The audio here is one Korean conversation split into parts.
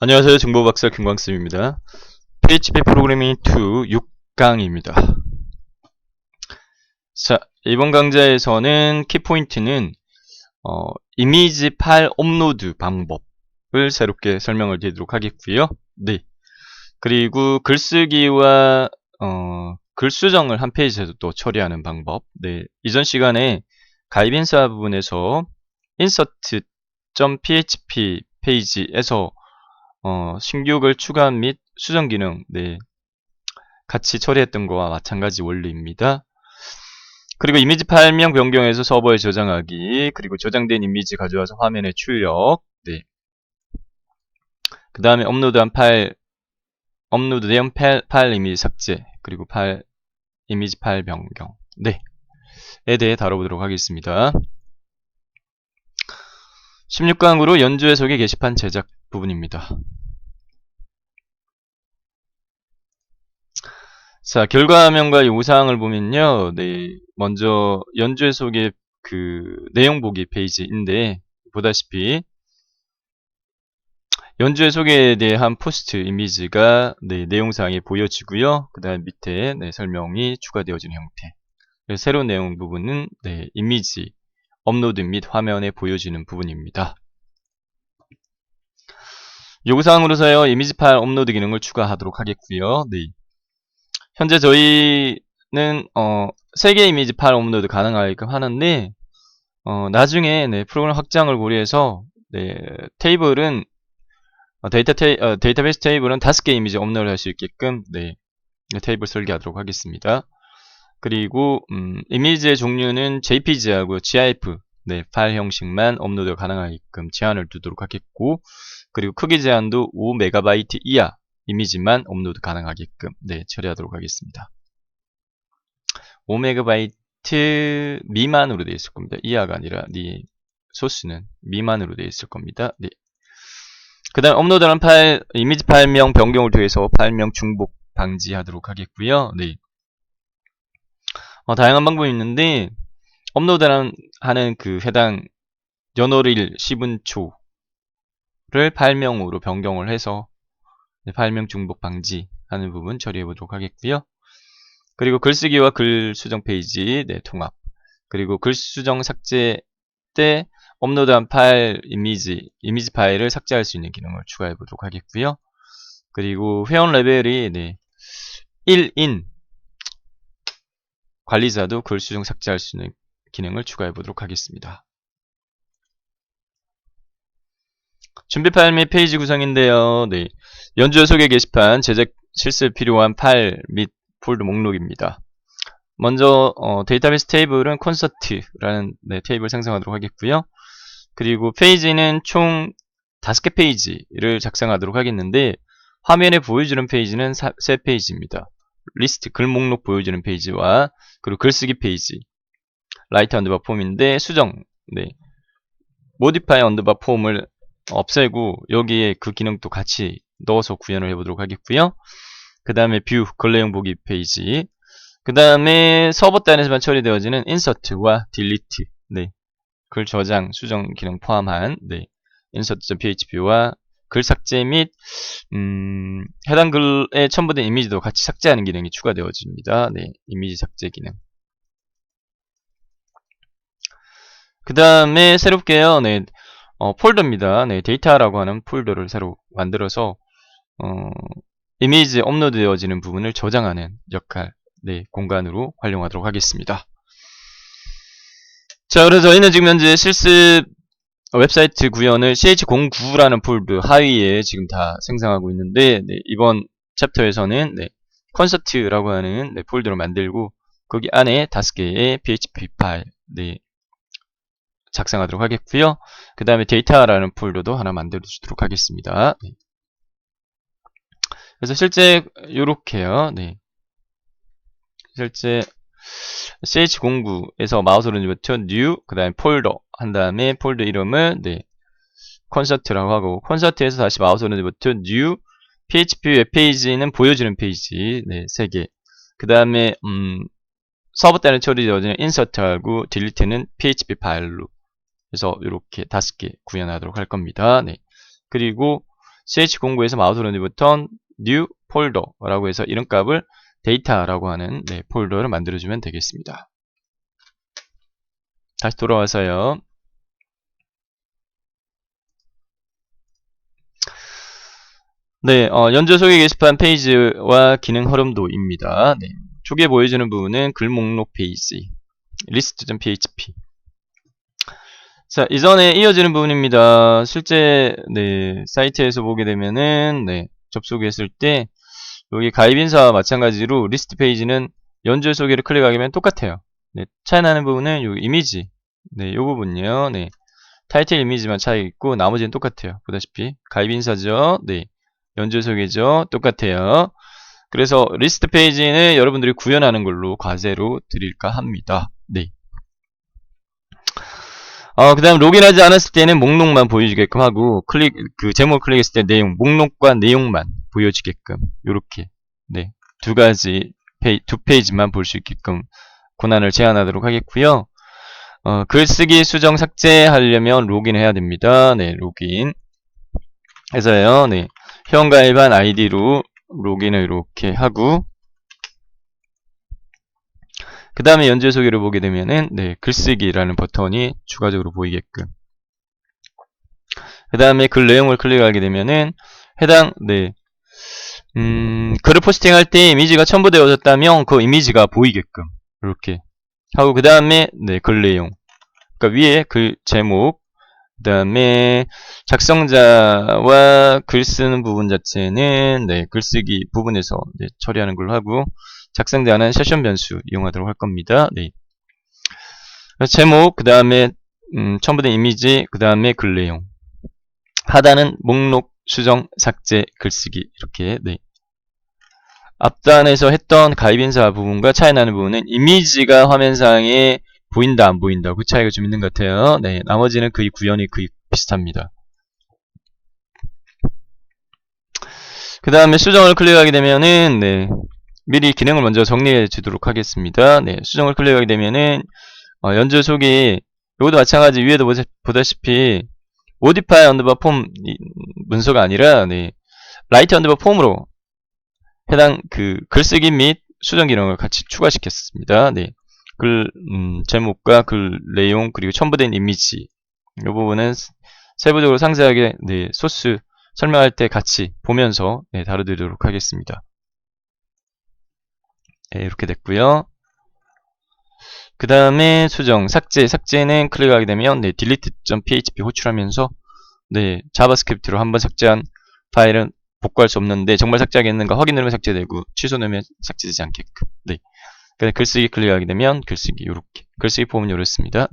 안녕하세요. 정보박사 김광쌤입니다. PHP 프로그래밍 2 6강입니다. 자, 이번 강좌에서는 키포인트는 이미지 파일 업로드 방법을 새롭게 설명을 드리도록 하겠고요. 네. 그리고 글쓰기와 글 수정을 한 페이지에서 또 처리하는 방법. 네. 이전 시간에 가이드인사 부분에서 insert.php 페이지에서 신규 글 추가 및 수정 기능, 네, 같이 처리했던 거와 마찬가지 원리입니다. 그리고 이미지 파일명 변경해서 서버에 저장하기, 그리고 저장된 이미지 가져와서 화면에 출력, 네. 그 다음에 업로드한 파일, 업로드된 파일 이미지 삭제, 그리고 이미지 파일 변경, 네, 에 대해 다뤄보도록 하겠습니다. 16강으로 연주 해석의 게시판 제작 부분입니다. 자, 결과 화면과 요구사항을 보면요. 네, 먼저 연주 해석의 그 내용 보기 페이지인데, 보다시피 연주 해석에 대한 포스트 이미지가 네, 내용사항이 보여지고요. 그 다음 밑에 네, 설명이 추가되어지는 형태. 그래서 새로운 내용 부분은 네, 이미지 업로드 및 화면에 보여지는 부분입니다. 요구사항으로서요, 이미지 파일 업로드 기능을 추가하도록 하겠고요. 네. 현재 저희는 3개 이미지 파일 업로드 가능하게끔 하는데 나중에 네, 프로그램 확장을 고려해서 네, 테이블은 데이터베이스 테이블은 5개 이미지 업로드를 할 수 있게끔 네, 테이블 설계하도록 하겠습니다. 그리고 이미지의 종류는 JPG하고 GIF 네, 파일 형식만 업로드 가능하게끔 제한을 두도록 하겠고, 그리고 크기 제한도 5MB 이하 이미지만 업로드 가능하게끔 네, 처리하도록 하겠습니다. 5MB 미만으로 되어 있을 겁니다. 이하가 아니라 네, 소스는 미만으로 되어 있을 겁니다. 네. 그 다음 업로드한 파일, 이미지 파일명 변경을 통해서 파일명 중복 방지하도록 하겠고요. 네. 다양한 방법이 있는데 업로드하는 그 해당 연월일 10분초를 파일명으로 변경을 해서 네, 파일명 중복 방지하는 부분 처리해 보도록 하겠고요. 그리고 글쓰기와 글 수정 페이지 네, 통합, 그리고 글 수정 삭제 때 업로드한 파일 이미지 파일을 삭제할 수 있는 기능을 추가해 보도록 하겠고요. 그리고 회원 레벨이 네, 1인 관리자도 글 수정 삭제할 수 있는 기능을 추가해 보도록 하겠습니다. 준비 파일 및 페이지 구성인데요. 네, 연주 소개 게시판 제작 실습 필요한 파일 및 폴더 목록입니다. 먼저 데이터베이스 테이블은 콘서트라는 네, 테이블 생성하도록 하겠고요. 그리고 페이지는 총 5개 페이지를 작성하도록 하겠는데, 화면에 보여주는 페이지는 3페이지입니다. 리스트, 글 목록 보여주는 페이지와 그리고 글쓰기 페이지, 라이트 언더바 폼인데 수정, 네, 모디파이 언더바 폼을 없애고 여기에 그 기능도 같이 넣어서 구현을 해보도록 하겠고요. 그 다음에 뷰, 글 내용 보기 페이지, 그 다음에 서버 단에서만 처리되어지는 인서트와 딜리트, 네, 글 저장, 수정 기능 포함한 네, insert.php와 글 삭제 및 해당 글에 첨부된 이미지도 같이 삭제하는 기능이 추가되어집니다. 네, 이미지 삭제 기능. 그 다음에 새롭게요, 네, 폴더입니다. 네, 데이터라고 하는 폴더를 새로 만들어서 이미지 업로드되어지는 부분을 저장하는 역할, 네, 공간으로 활용하도록 하겠습니다. 자, 그래서 저희는 지금 현재 실습 웹사이트 구현을 ch09라는 폴더 하위에 지금 다 생성하고 있는데, 네, 이번 챕터에서는 네, 콘서트라고 하는 네, 폴더를 만들고 거기 안에 5개의 php 파일 네, 작성하도록 하겠고요. 그 다음에 데이터라는 폴더도 하나 만들어 주도록 하겠습니다. 네. 그래서 실제 요렇게요. 네. 실제 ch09에서 마우스 오른쪽 버튼 new, 그 다음에 폴더 한 다음에 폴더 이름을 네, 콘서트라고 하고, 콘서트에서 다시 마우스 오른쪽 버튼 new, php 웹페이지는 보여주는 페이지 네, 3개, 그 다음에 서버 단에 처리되어지는 insert하고 delete는 php 파일로, 그래서 이렇게 5개 구현하도록 할 겁니다. 네. 그리고 ch09에서 마우스 오른쪽 버튼 new folder라고 해서 이름값을 데이터라고 하는 폴더를 만들어주면 되겠습니다. 다시 돌아와서요. 연주 소개 게시판 페이지와 기능 흐름도입니다. 초기에 보여주는 부분은 글 목록 페이지, list.php. 자, 이전에 이어지는 부분입니다. 실제, 사이트에서 보게 되면은, 접속했을 때, 여기 가입인사와 마찬가지로 리스트 페이지는 연주 소개를 클릭하면 똑같아요. 차이 나는 부분은 요 이미지, 요 부분이요. 타이틀 이미지만 차이 있고, 나머지는 똑같아요. 보다시피. 가입인사죠. 연주 소개죠. 똑같아요. 그래서 리스트 페이지는 여러분들이 구현하는 걸로 과제로 드릴까 합니다. 그 다음 로그인하지 않았을 때는 목록만 보여주게끔 하고 제목을 클릭했을 때 내용, 목록과 내용만 보여주게끔 요렇게 두 페이지만 볼 수 있게끔 권한을 제한하도록 하겠고요. 글쓰기 수정 삭제하려면 로그인해야 됩니다. 로그인 해서요. 회원가입한 아이디로 로그인을 이렇게 하고 그 다음에 연주 소개를 보게 되면은 글쓰기라는 버튼이 추가적으로 보이게끔 그 다음에 글 내용을 클릭하게 되면은 해당 글을 포스팅할 때 이미지가 첨부되어졌다면 그 이미지가 보이게끔 이렇게 하고 그 다음에 글 내용 그러니까 위에 글 제목 그 다음에 작성자와 글 쓰는 부분 자체는 글쓰기 부분에서 처리하는 걸로 하고 작성자는 세션 변수 이용하도록 할 겁니다. 제목 그 다음에 첨부된 이미지 그 다음에 글 내용 하단은 목록 수정 삭제 글쓰기 이렇게 앞단에서 했던 가입인사 부분과 차이 나는 부분은 이미지가 화면상에 보인다 안 보인다 그 차이가 좀 있는 것 같아요. 나머지는 거의 구현이 거의 비슷합니다. 그 다음에 수정을 클릭하게 되면은 미리 기능을 먼저 정리해 주도록 하겠습니다. 수정을 클릭하게 되면은 연주 소개 이것도 마찬가지 위에도 보다시피 modify underbar form 문서가 아니라 write underbar form으로 해당 글쓰기 및 수정 기능을 같이 추가시켰습니다. 글 제목과 글 내용 그리고 첨부된 이미지 이 부분은 세부적으로 상세하게 소스 설명할 때 같이 보면서 다뤄드리도록 하겠습니다. 이렇게 됐고요. 그 다음에 수정 삭제는 클릭하게 되면 delete.php 호출하면서 자바스크립트로 한번 삭제한 파일은 복구할 수 없는데 정말 삭제하겠는가 확인 누르면 삭제되고 취소 누르면 삭제되지 않게끔 글쓰기 클릭하게 되면 글쓰기 요렇게 글쓰기 폼은 요렇습니다.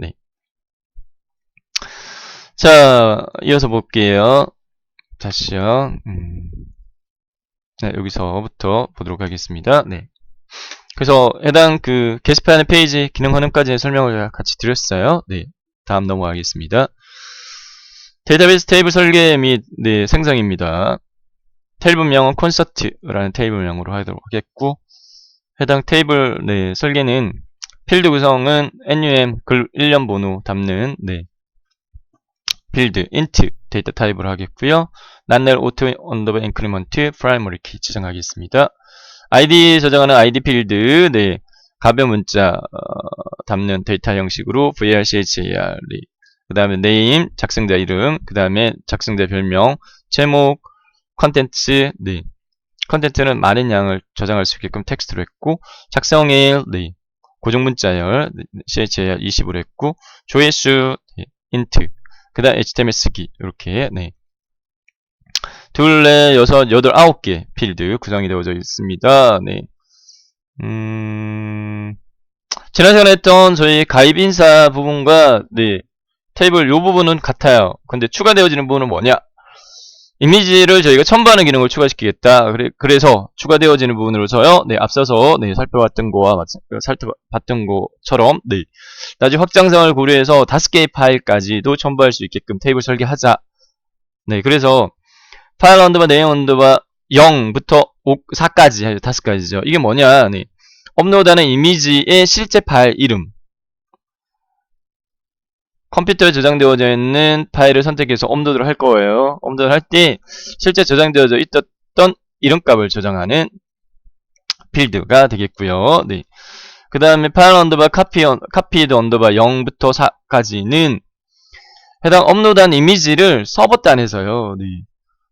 자 이어서 볼게요. 다시요. 여기서부터 보도록 하겠습니다. 그래서 해당 게시판의 페이지 기능 흐름까지 설명을 같이 드렸어요. 다음 넘어가겠습니다. 데이터베이스 테이블 설계 및 생성입니다. 테이블명은 콘서트라는 테이블명으로 하도록 하겠고 해당 테이블 설계는 필드 구성은 NUM 글 1년 번호 담는 필드 int 데이터 타입으로 하겠고요. 난넬 오토 언더바 인크리먼트 프라이머리 키 지정하겠습니다. ID 저장하는 ID 필드 가변 문자 담는 데이터 형식으로 varchar 그 다음에 name 작성자 이름 그 다음에 작성자 별명 제목 컨텐츠 컨텐츠는 많은 양을 저장할 수 있게끔 텍스트로 했고 작성일 고정문자열 char 20으로 했고 조회수 int 그 다음 HTML 쓰기 이렇게 둘, 넷, 여섯, 여덟, 9개 필드 구성이 되어져 있습니다. 지난 시간에 했던 저희 가입 인사 부분과 테이블 요 부분은 같아요. 근데 추가되어지는 부분은 뭐냐? 이미지를 저희가 첨부하는 기능을 추가시키겠다. 그래서 추가되어지는 부분으로서요. 앞서서 살펴봤던 것처럼 나중에 확장성을 고려해서 5개의 파일까지도 첨부할 수 있게끔 테이블 설계하자. 그래서 파일 언더바 내용 언더바 0부터 4까지 5가지죠. 이게 뭐냐? 업로드하는 이미지의 실제 파일 이름 컴퓨터에 저장되어져 있는 파일을 선택해서 업로드를 할 거예요. 업로드를 할 때 실제 저장되어져 있었던 이름값을 저장하는 필드가 되겠고요. 네. 그 다음에 파일 언더바 카피드 언더바 0부터 4까지는 해당 업로드한 이미지를 서버 단에서요. 네.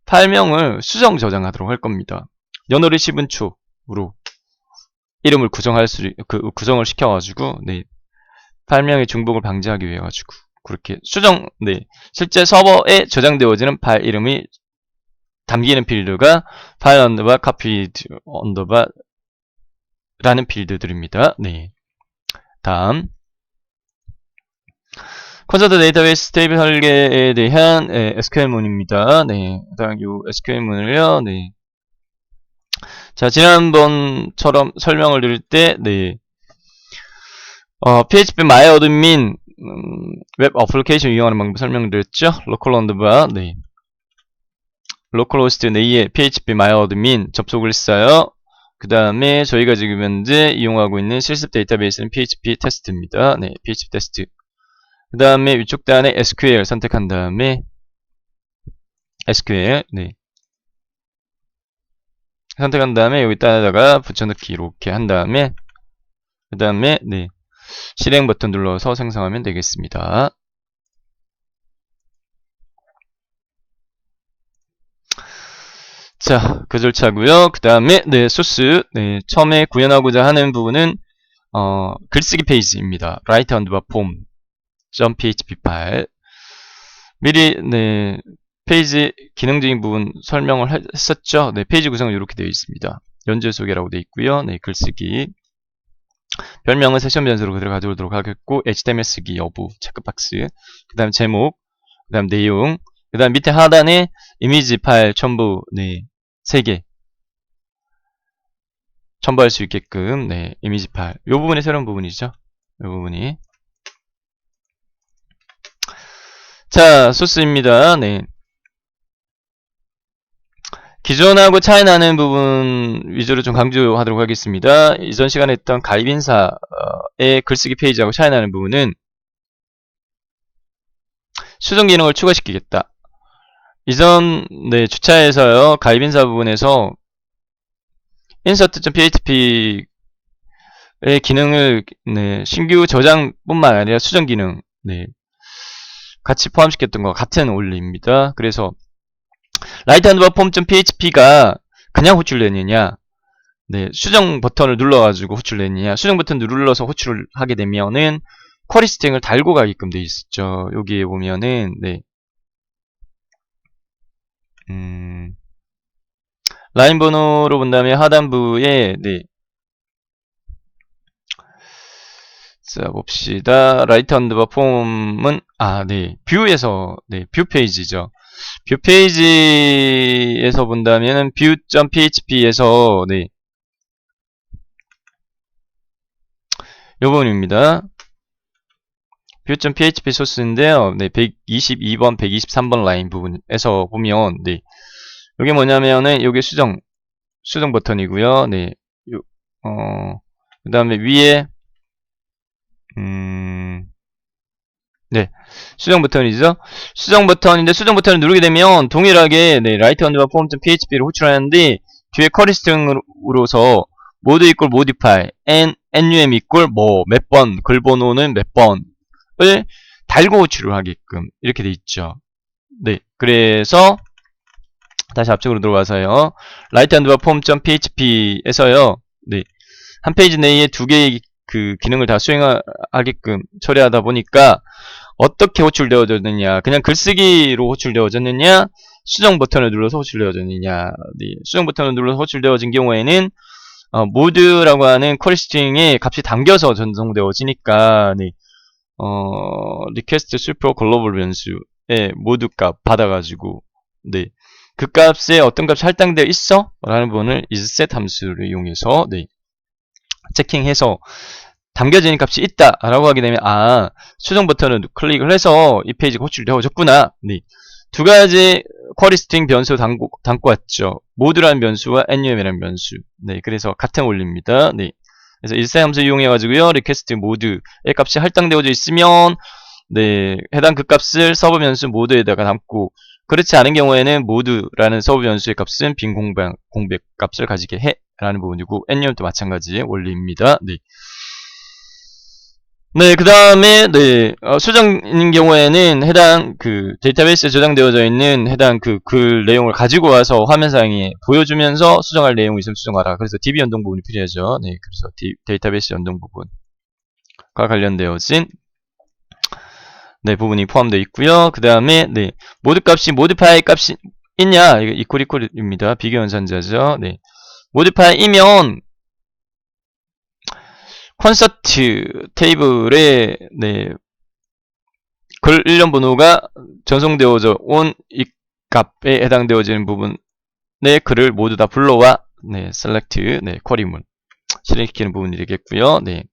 파일명을 수정 저장하도록 할 겁니다. 연어리 10분초로 이름을 구성을 시켜가지고, 네. 파일명의 중복을 방지하기 위해 가지고, 그렇게 네. 실제 서버에 저장되어지는 파일 이름이 담기는 필드가 파일 언더바 카피드 언더바 라는 필드들입니다. 네. 다음. 콘서트 데이터베이스 테이블 설계에 대한 SQL문입니다. 네. 다음 요 SQL문을요. 네. 자, 지난번처럼 설명을 드릴 때, 네. PHP MyAdmin 웹 어플리케이션 이용하는 방법 설명드렸죠. 로컬 언더바, 네. 로컬호스트 내에 PHP MyAdmin 접속을 했어요. 그 다음에 저희가 지금 현재 이용하고 있는 실습 데이터베이스는 PHP 테스트입니다. 네, PHP 테스트. 그 다음에 위쪽 단에 SQL 선택한 다음에 SQL, 네. 선택한 다음에 여기다가 붙여넣기 이렇게 한 다음에 그 다음에 네. 실행 버튼 눌러서 생성하면 되겠습니다. 자, 그 절차고요. 그 다음에 네, 소스. 네, 처음에 구현하고자 하는 부분은 글쓰기 페이지입니다. write underbar form.php 파일. 미리 네, 페이지 기능적인 부분 설명을 했었죠. 네, 페이지 구성은 이렇게 되어 있습니다. 연주 소개라고 되어 있고요. 네, 글쓰기. 별명은 세션 변수로 그대로 가져오도록 하겠고, HTML 쓰기 여부 체크박스. 그 다음 제목, 그 다음 내용, 그 다음 밑에 하단에 이미지 파일 첨부, 네, 3개 첨부할 수 있게끔, 네, 이미지 파일. 요 부분이 새로운 부분이죠. 요 부분이. 자, 소스입니다. 네. 기존하고 차이 나는 부분 위주로 좀 강조하도록 하겠습니다. 이전 시간에 했던 가입인사의 글쓰기 페이지하고 차이 나는 부분은 수정 기능을 추가시키겠다. 이전 네, 주차에서요. 가입인사 부분에서 insert.php의 기능을 네, 신규 저장뿐만 아니라 수정 기능 네, 같이 포함시켰던 것 같은 원리입니다. 그래서 write underbar form.php가 그냥 호출되느냐, 네, 수정 버튼을 눌러가지고 호출되느냐, 수정 버튼을 눌러서 호출을 하게 되면은 쿼리 스트링을 달고 가게끔 되어 있었죠. 여기에 보면은 네, 라인 번호로 본다면 하단부에 네, 자 봅시다. write underbar form은 네, 뷰에서 네, 뷰 페이지죠. 뷰 페이지에서 본다면은 view.php에서 네, 요 부분입니다. view.php 소스인데요. 네, 122번, 123번 라인 부분에서 보면 네, 요게 뭐냐면은 요게 수정 버튼이고요. 네, 그 다음에 위에 네, 수정 버튼이죠. 수정 버튼인데 수정 버튼을 누르게 되면 동일하게 네, write underbar form.php를 호출하는데 뒤에 쿼리 스트링으로서 mode equal modify num equal 뭐 몇 번, 글 번호는 몇 번을 달고 호출을 하게끔 이렇게 돼 있죠. 네, 그래서 다시 앞쪽으로 들어와서요. write underbar form.php에서요. 네, 한 페이지 내에 두 개의 그 기능을 다 수행하게끔 처리하다 보니까 어떻게 호출되어졌느냐, 그냥 글쓰기로 호출되어졌느냐, 수정 버튼을 눌러서 호출되어졌느냐. 네, 수정 버튼을 눌러서 호출되어진 경우에는 모드라고 하는 쿼리 스트링에 값이 담겨서 전송되어지니까 네, request super global 변수의 모드 값 받아가지고 네, 그 값에 어떤 값이 할당되어 있어? 라는 부분을 isSet 함수를 이용해서 네, 체킹해서 담겨지는 값이 있다 라고 하게 되면 수정 버튼을 클릭을 해서 이 페이지가 호출되어졌구나. 네. 두 가지 쿼리 스트링 변수 담고 왔죠. 모드라는 변수와 num이라는 변수. 네, 그래서 같은 원리입니다. 네. 그래서 일세 함수 이용해 가지고요. 리퀘스트 모드의 값이 할당되어져 있으면 네, 해당 그 값을 서브 변수 모드에다가 담고, 그렇지 않은 경우에는 모드라는 서브 변수의 값은 빈 공백 값을 가지게 해 라는 부분이고, n년도 마찬가지의 원리입니다. 네. 네, 그 다음에, 네, 수정인 경우에는 해당 그 데이터베이스에 저장되어져 있는 해당 그 글 내용을 가지고 와서 화면상에 보여주면서 수정할 내용이 있으면 수정하라. 그래서 DB 연동 부분이 필요하죠. 네, 그래서 데이터베이스 연동 부분과 관련되어진 네, 부분이 포함되어 있고요. 그 다음에, 네, 모드 값이, 모드파이 값이 있냐? 이거 이퀄입니다. 비교 연산자죠. 네. 모드파이이면, 콘서트 테이블에, 네, 글 일련 번호가 전송되어져 온 이 값에 해당되어지는 부분의 글을 모두 다 불러와, 네, select, 네, 쿼리문, 실행시키는 부분이 되겠고요. 네.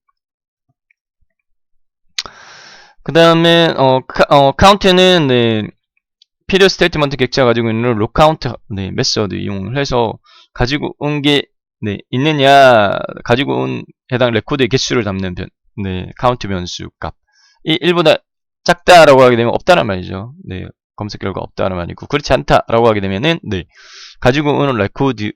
그 다음에, 카운트는, 네, 피리어 스테이트먼트 객체가 가지고 있는 로카운트, 네, 메서드 이용을 해서 가지고 온 게, 네, 있느냐, 가지고 온 해당 레코드의 개수를 담는 네, 카운트 변수 값. 이 1보다 작다라고 하게 되면 없다는 말이죠. 네, 검색 결과 없다는 말이고, 그렇지 않다라고 하게 되면은, 네, 가지고 오는 레코드의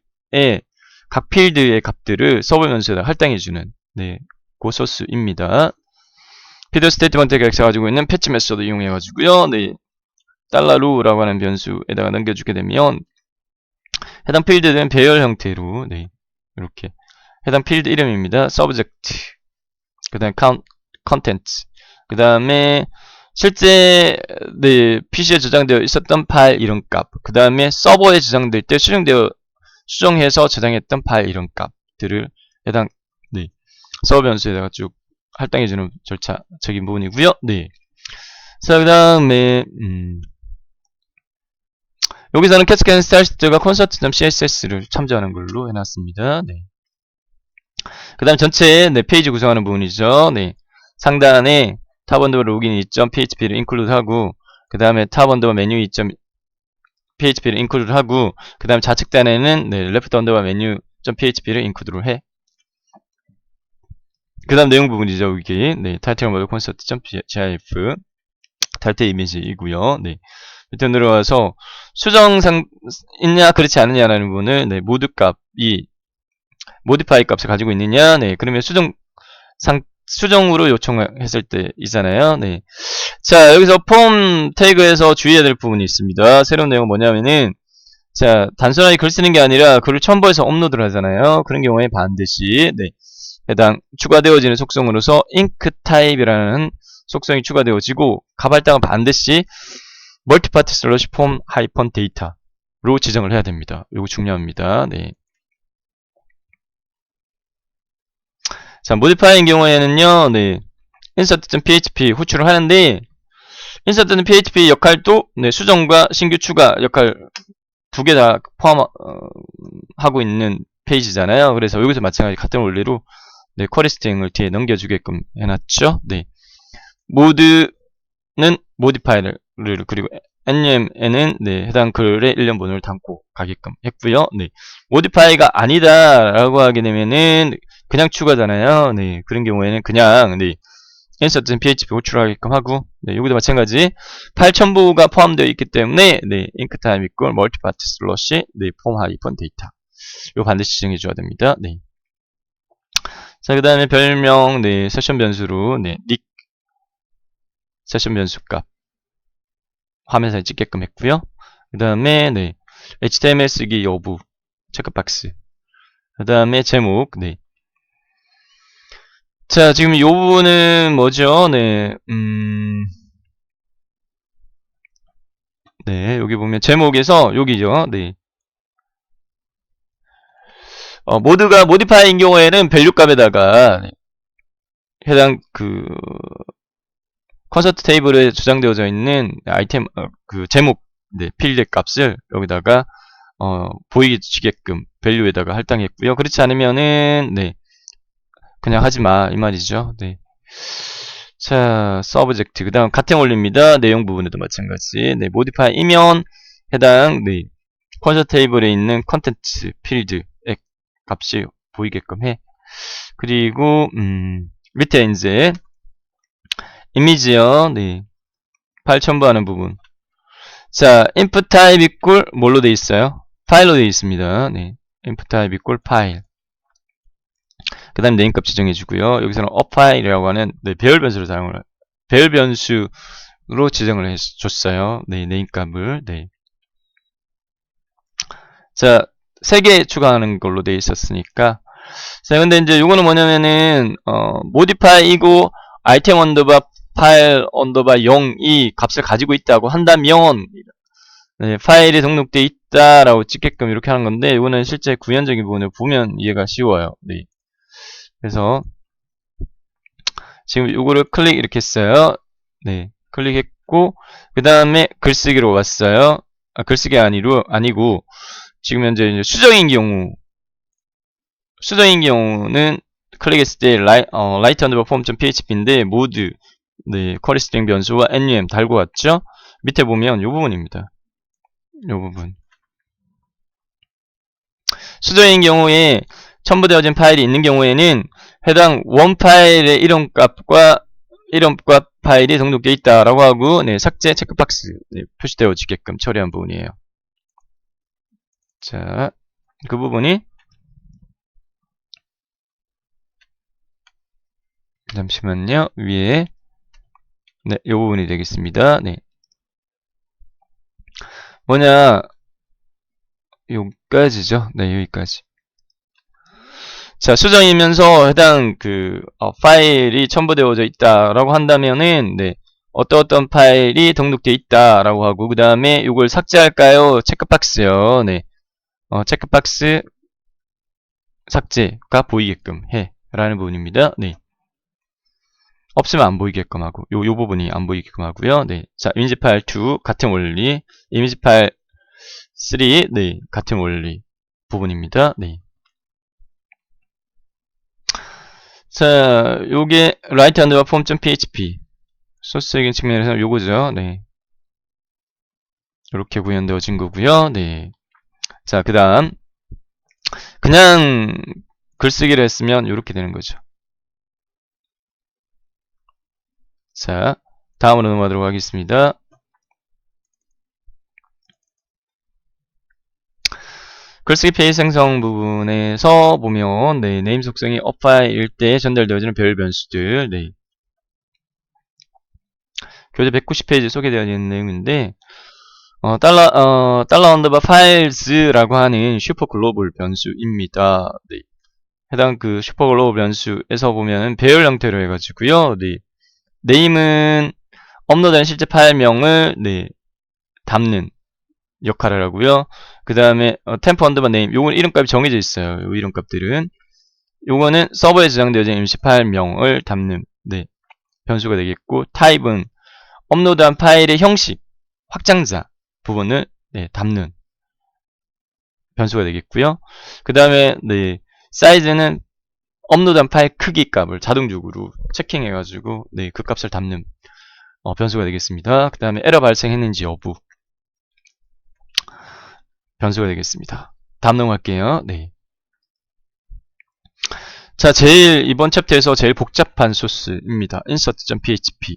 각 필드의 값들을 서브 변수에다 할당해주는, 네, 그 소스입니다. 피리어 스테이트먼트 객체가 가지고 있는 패치 메서드 이용해가지고요, 네, $루라고 하는 변수에다가 넘겨주게 되면 해당 필드는 배열 형태로 네, 이렇게 해당 필드 이름입니다. subject, 그 다음에 content, 그 다음에 실제 네, PC에 저장되어 있었던 파일 이름 값, 그 다음에 서버에 저장될 때 수정해서 저장했던 파일 이름 값들을 해당 네, 서버 변수에다가 쭉 할당해주는 절차적인 부분이고요. 네. 자, 그 다음에 여기서는 캐스케이드 스타일시트가 콘서트.css를 참조하는 걸로 해놨습니다. 네. 그 다음 전체 네, 페이지 구성하는 부분이죠. 네. 상단에 탑 언더바 로긴 2.php를 인클루드하고 그 다음에 탑 언더바 메뉴 2.php를 인클루드하고 그 다음 좌측단에는 네, 레프트 언더바 메뉴.php를 인클루드를 해. 그 다음 내용 부분이죠. 여기 네, 타이틀 모드 콘서트.gif 달태 이미지이고요. 네. 밑에 내려와서 수정상 있냐 그렇지 않느냐라는 부분을 네, 모드 값이 모디파이 값을 가지고 있느냐 네, 그러면 수정으로 요청했을 때 있잖아요. 네. 자, 여기서 폼 태그에서 주의해야 될 부분이 있습니다. 새로운 내용은 뭐냐면은 자, 단순하게 글 쓰는 게 아니라 글을 첨부해서 업로드를 하잖아요. 그런 경우에 반드시 네, 해당 추가되어지는 속성으로서 잉크 타입이라는 속성이 추가되어지고 가발당은 반드시 멀티파트 슬러시 폼 하이펀 데이터로 지정을 해야 됩니다. 이거 중요합니다. 네. 자, 모디파이인 경우에는요, 네. insert.php 호출을 하는데, insert.php 역할도, 네, 수정과 신규 추가 역할 두 개 다 포함하고 있는 페이지잖아요. 그래서 여기서 마찬가지 같은 원리로, 네, 쿼리 스트링을 뒤에 넘겨주게끔 해놨죠. 네. 모드는 모디파이를, 그리고 nm에는 네, 해당 글의 일련 번호를 담고 가게끔 했고요. 네. 모디파이가 아니다라고 하게 되면은 그냥 추가잖아요. 네. 그런 경우에는 그냥 네. insert.php 호출하게끔 하고 네, 여기도 마찬가지 파일 첨부가 포함되어 있기 때문에 네, 인크타임 이퀄 멀티파트 슬러시 네, 폼 하이펀 데이터 이거 반드시 지정해 줘야 됩니다. 네. 자, 그 다음에 별명 네, 세션 변수로 네, 닉 세션 변수 값 화면상에 찍게끔 했고요. 그 다음에 네, HTML 쓰기 여부 체크박스. 그 다음에 제목. 네. 자, 지금 이 부분은 뭐죠? 네, 네, 여기 보면 제목에서 여기죠. 네. 모드가 모디파이인 경우에는 밸류 값에다가 네, 해당 그 콘서트 테이블에 저장되어져 있는 아이템 그 제목 네, 필드 값을 여기다가 보이게끔 밸류에다가 할당했고요. 그렇지 않으면은 네, 그냥 하지마 이 말이죠. 네. 자, 서브젝트 그 다음 같은 원리입니다. 내용 부분에도 마찬가지. 네, 모디파이이면 해당 네, 콘서트 테이블에 있는 컨텐츠 필드의 값이 보이게끔 해. 그리고 밑에 이제 이미지요. 네. 파일 첨부하는 부분. 자, input type equal 뭘로 돼 있어요? 파일로 돼 있습니다. 네. input type equal 파일. 그 다음 네임값 지정해주고요. 여기서는 aPile이라고 하는 네, 배열 변수로 사용을, 배열 변수로 지정을 해줬어요. 네, 네임값을. 네. 자, 3개 추가하는 걸로 돼 있었으니까. 자, 근데 이제 요거는 뭐냐면은, modify 이고, item 언더바 파일 언더바 0이 값을 가지고 있다고 한다면, 네, 파일이 등록돼 있다라고 찍게끔 이렇게 하는 건데, 이거는 실제 구현적인 부분을 보면 이해가 쉬워요. 네. 그래서, 지금 요거를 클릭 이렇게 했어요. 네. 클릭했고, 그 다음에 글쓰기로 왔어요. 아, 글쓰기 아니고, 지금 현재 이제 수정인 경우는 클릭했을 때 라이트 언더바 form.php인데 모드 네, 쿼리 스트링 변수와 num 달고 왔죠? 밑에 보면 이 부분입니다. 이 부분. 수정인 경우에 첨부되어진 파일이 있는 경우에는 해당 원 파일의 이름값과 파일이 등록되어 있다라고 하고 네, 삭제 체크박스 네, 표시되어지게끔 처리한 부분이에요. 자, 그 부분이 잠시만요. 위에 네, 이 부분이 되겠습니다. 네. 뭐냐, 여기까지죠. 네, 여기까지. 자, 수정이면서 해당 파일이 첨부되어져 있다라고 한다면은, 네, 어떤 파일이 등록되어 있다라고 하고, 그 다음에 이걸 삭제할까요? 체크박스요. 네, 체크박스 삭제가 보이게끔 해. 라는 부분입니다. 네. 없으면 안 보이게끔 하고, 요 부분이 안 보이게끔 하고요. 네. 자, 이미지 파일 2, 같은 원리. 이미지 파일 3, 네. 같은 원리 부분입니다. 네. 자, 요게 write underbar form.php. 소스적인 측면에서 요거죠. 네. 이렇게 구현되어진 거고요. 네. 자, 그 다음. 그냥 글쓰기를 했으면 이렇게 되는 거죠. 자, 다음으로 넘어가도록 하겠습니다. 글쓰기 페이지 생성 부분에서 보면 네, 네임 속성이 aPile일 때 전달되어지는 별 변수들 네. 교재 190페이지 소개되어 있는 내용인데 달러 언더바 파일즈라고 하는 슈퍼 글로벌 변수입니다. 네. 해당 그 슈퍼 글로벌 변수에서 보면 배열 형태로 해가지고요. 네. 네임은 업로드된 실제 파일명을 네, 담는 역할을 하고요. 그 다음에 템포 언더바 네임 요건 이름값이 정해져 있어요. 요 이름값들은 요거는 서버에 저장되어진 임시 파일명을 담는 네, 변수가 되겠고 타입은 업로드한 파일의 형식 확장자 부분을 네, 담는 변수가 되겠고요. 그 다음에 네, 사이즈는 업로드한 파일 크기 값을 자동적으로 체킹해가지고 네, 그 값을 담는 변수가 되겠습니다. 그 다음에 에러 발생했는지 여부 변수가 되겠습니다. 다음 넘어갈게요. 네. 자, 이번 챕터에서 제일 복잡한 소스입니다. insert.php.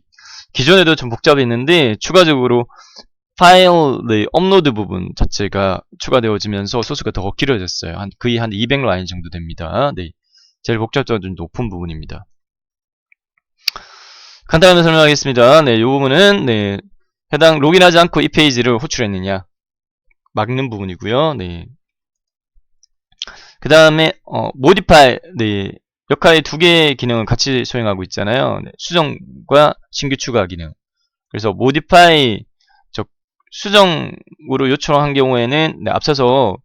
기존에도 좀 복잡했는데 추가적으로 파일 네, 업로드 부분 자체가 추가되어지면서 소스가 더 길어졌어요. 거의 한 200라인 정도 됩니다. 네. 제일 복잡도가 좀 높은 부분입니다. 간단하게 설명하겠습니다. 네, 이 부분은 네, 해당 로그인하지 않고 이 페이지를 호출했느냐 막는 부분이고요. 네. 그 다음에 modify 네, 역할의 두 개의 기능을 같이 수행하고 있잖아요. 네, 수정과 신규 추가 기능. 그래서 modify 수정으로 요청한 경우에는 네, 앞서서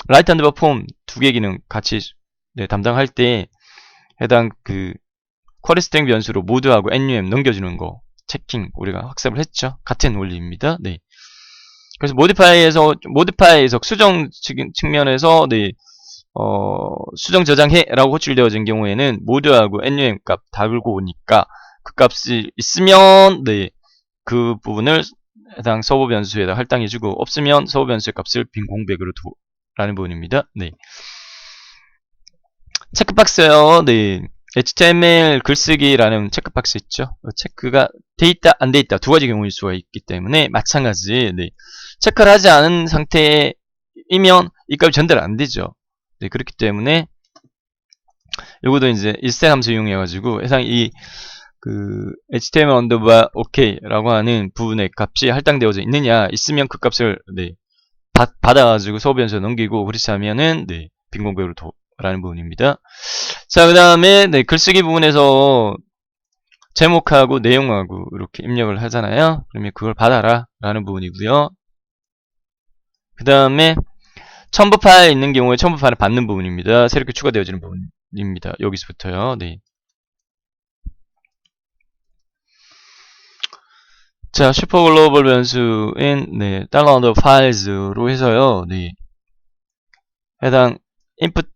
write underbar form 두 개 기능 같이 네, 담당할 때 해당 그 쿼리 스트링 변수로 모드하고 num 넘겨주는 거 체킹 우리가 학습을 했죠. 같은 원리입니다. 네. 그래서 modify에서 수정 측면에서 네, 수정 저장해라고 호출되어진 경우에는 모드하고 num 값 달고 오니까 그 값이 있으면 네, 그 부분을 해당 서버 변수에다 할당해주고 없으면 서버 변수의 값을 빈 공백으로 두라는 부분입니다. 네. 체크박스요. 네. HTML 글쓰기라는 체크박스 있죠. 체크가 돼 있다, 안 돼 있다 두 가지 경우일 수가 있기 때문에 마찬가지 네. 체크를 하지 않은 상태이면 이 값이 전달 안 되죠. 네, 그렇기 때문에 요거도 이제 일세 함수 이용해가지고 해당 그 HTML 언더바 OK라고 하는 부분의 값이 할당되어져 있느냐 있으면 그 값을 네, 받아가지고 수업 변수에 넘기고 그렇지 않으면은 네, 빈공배로 라는 부분입니다. 자, 그 다음에 네, 글쓰기 부분에서 제목하고 내용하고 이렇게 입력을 하잖아요. 그러면 그걸 받아라 라는 부분이고요. 그 다음에 첨부 파일 있는 경우에 첨부 파일을 받는 부분입니다. 새롭게 추가되어지는 부분입니다. 여기서부터요. 네. 자, 슈퍼 글로벌 변수인 네, $files 로 해서요. 네. 해당 input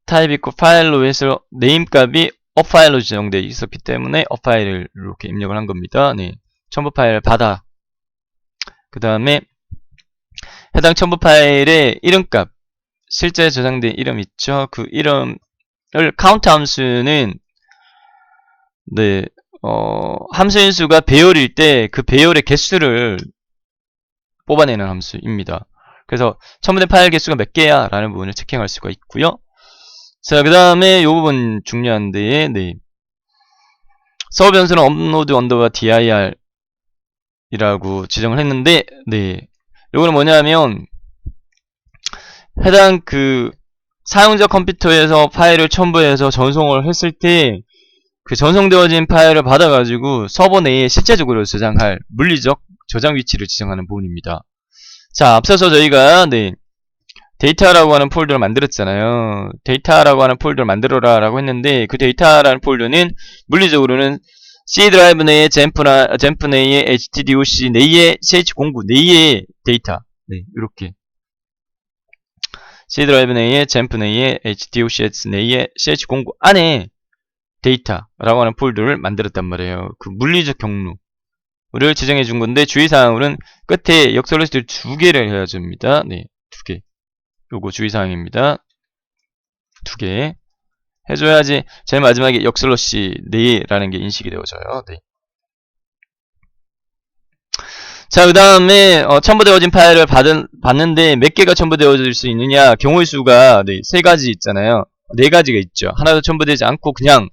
타입 있고 파일로 해서 네임 값이 업 파일로 지정되어 있었기 때문에 업 파일을 이렇게 입력을 한 겁니다. 네. 첨부 파일 받아. 그 다음에 해당 첨부 파일의 이름값, 실제 저장된 이름 있죠? 그 이름을 카운트 함수는 네, 함수 인수가 배열일 때 그 배열의 개수를 뽑아내는 함수입니다. 그래서 첨부된 파일 개수가 몇 개야? 라는 부분을 체킹할 수가 있고요. 자, 그 다음에 이 부분 중요한데, 네. 서브 변수는 업로드 언더바 dir 이라고 지정을 했는데, 네. 요거는 뭐냐면, 해당 그 사용자 컴퓨터에서 파일을 첨부해서 전송을 했을 때, 그 전송되어진 파일을 받아가지고 서버 내에 실제적으로 저장할 물리적 저장 위치를 지정하는 부분입니다. 자, 앞서서 저희가, 네. 데이터라고 하는 폴더를 만들었잖아요. 데이터라고 하는 폴더를 만들어라 라고 했는데 그 데이터라는 폴더는 물리적으로는 C 드라이브 내에 잼프 내에 HTDOC 내에 CH09 내에 데이터 네, 이렇게 C 드라이브 내에 잼프 내에 HTOCS 내에 CH09 안에 데이터라고 하는 폴더를 만들었단 말이에요. 그 물리적 경로를 지정해 준 건데 주의사항으로는 끝에 역설로시를 2개를 해야 줍니다. 네, 2개. 요거 주의사항입니다. 2개 해줘야지 제일 마지막에 역슬러시 네라는 게 인식이 되어져요. 네. 자, 그 다음에 첨부되어진 파일을 받는데 몇 개가 첨부되어질 수 있느냐 경우의 수가 네, 3가지 있잖아요. 4가지가 있죠. 하나도 첨부되지 않고 그냥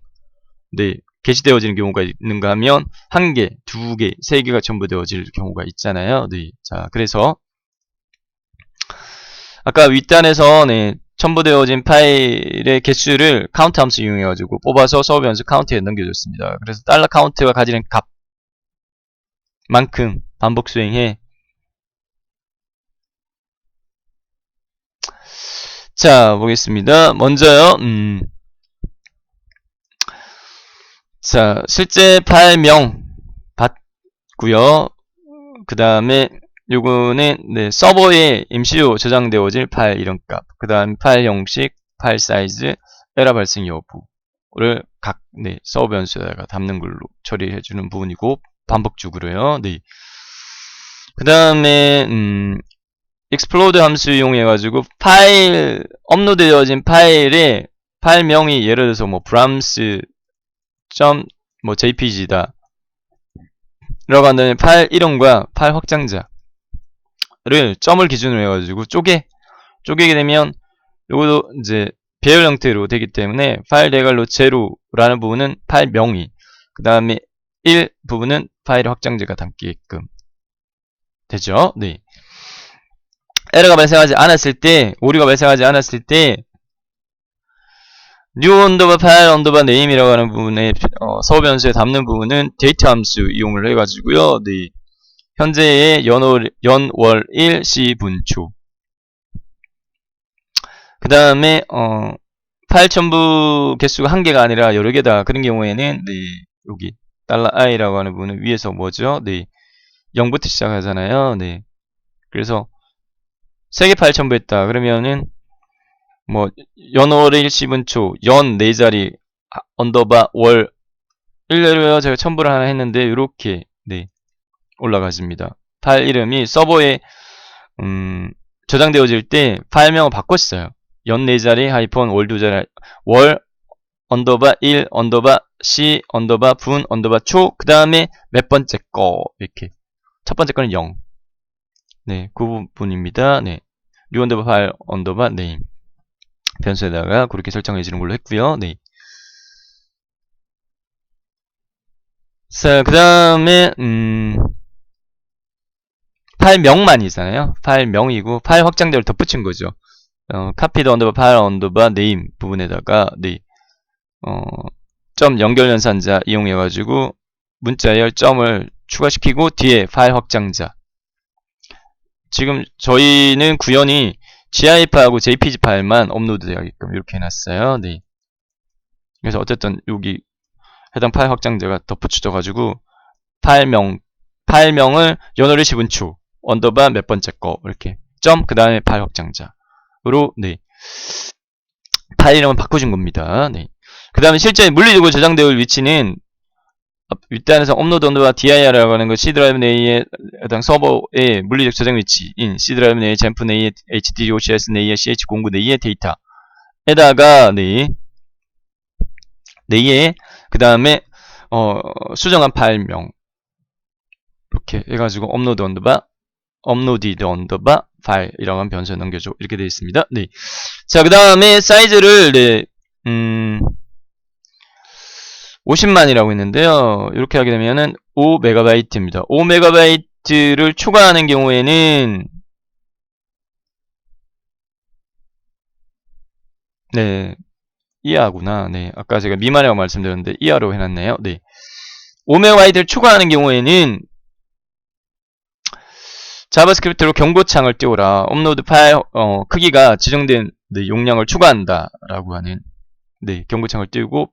네, 게시되어지는 경우가 있는가 하면 1개, 2개, 3개가 첨부되어질 경우가 있잖아요. 네. 자, 그래서 아까 윗단에서 네, 첨부되어진 파일의 개수를 카운트 함수 이용해가지고 뽑아서 서브 변수 카운트에 넘겨줬습니다. 그래서 $카운트가 가지는 값만큼 반복 수행해. 자, 보겠습니다. 먼저요. 자, 실제 파일명 받고요. 그 다음에 요거는 네, 서버에 임시로 저장되어질 파일 이름값, 그 다음 파일 형식, 파일 사이즈, 에러 발생 여부를 각 네, 서버 변수에다가 담는 걸로 처리해주는 부분이고 반복적으로요. 네. 그 다음에 explode 함수 이용해가지고 파일 업로드되어진 파일의 파일명이 예를 들어서 뭐 brams .jpg다 라고 한다면 파일 이름과 파일 확장자 를 점을 기준으로 해가지고 쪼개게 되면 요것도 이제 배열 형태로 되기 때문에 파일 대괄호 제로라는 부분은 파일 명의, 그 다음에 1 부분은 파일 확장자가 담기게끔 되죠. 네. 에러가 발생하지 않았을 때, 오류가 발생하지 않았을 때 new 언더바 파일 언더바 네임이라고 하는 부분에 서버 변수에 담는 부분은 데이터 함수 이용을 해가지고요. 네. 현재의 연월 1 시분초. 그 다음에 파일 첨부 개수가 1개가 아니라 여러 개다. 그런 경우에는 네, 여기 $i라고 하는 부분은 위에서 뭐죠? 네, 0부터 시작하잖아요. 네, 그래서 3개 파일 첨부했다. 그러면은 뭐 연월 1 시분초 연 4자리 언더바 월 1로 제가 첨부를 하나 했는데 이렇게 네. 올라가집니다. 파일 이름이 서버에 저장되어질 때 파일명을 바꿨어요. 연 4자리 하이폰 월 2자리 월 언더바 1 언더바 C 언더바 분 언더바 초 그 다음에 몇 번째 거 이렇게 첫 번째 거는 0. 네, 그 부분입니다. 네, new 언더바 file 언더바 name 변수에다가 그렇게 설정해 주는 걸로 했고요. 네. 자, 그 다음에 파일명만이잖아요. 파일명이고 파일 확장자를 덧붙인 거죠. copied 언더바 file 언더바 name 부분에다가 네, 점 연결 연산자 이용해 가지고 문자열 점을 추가시키고 뒤에 파일 확장자. 지금 저희는 구현이 GIF하고 JPG 파일만 업로드 되게끔 이렇게 해놨어요. 네. 그래서 어쨌든 여기 해당 파일 확장자가 덧붙여져 가지고 파일명을 연어를 시분추 언더바 몇 번째 거 이렇게 점 그 다음에 파일 확장자로 네. 파일 이름을 바꿔준 겁니다. 네. 그 다음에 실제 물리적으로 저장되어 올 위치는 윗단에서 업로드 언더바 dir이라고 하는 거 C 드라이브 내의 해당 서버의 물리적 저장 위치인 C 드라이브 내의 젠프 내의 HDOCS 내의 CH09 내의 데이터에다가 내의 그 다음에 수정한 파일명 이렇게 해가지고 업로드 언더바 업로디드 언더바 파일이라고 하는 변수에 넘겨줘 이렇게 되어 있습니다. 네. 자, 그 다음에 사이즈를 네, 50만이라고 했는데요. 이렇게 하게 되면은 5MB입니다. 5MB를 초과하는 경우에는 네, 이하구나. 네, 아까 제가 미만이라고 말씀드렸는데 이하로 해놨네요. 네, 5MB를 초과하는 경우에는 자바스크립트로 경고창을 띄워라. 업로드 파일 크기가 지정된 네, 용량을 초과한다 라고 하는 네, 경고창을 띄우고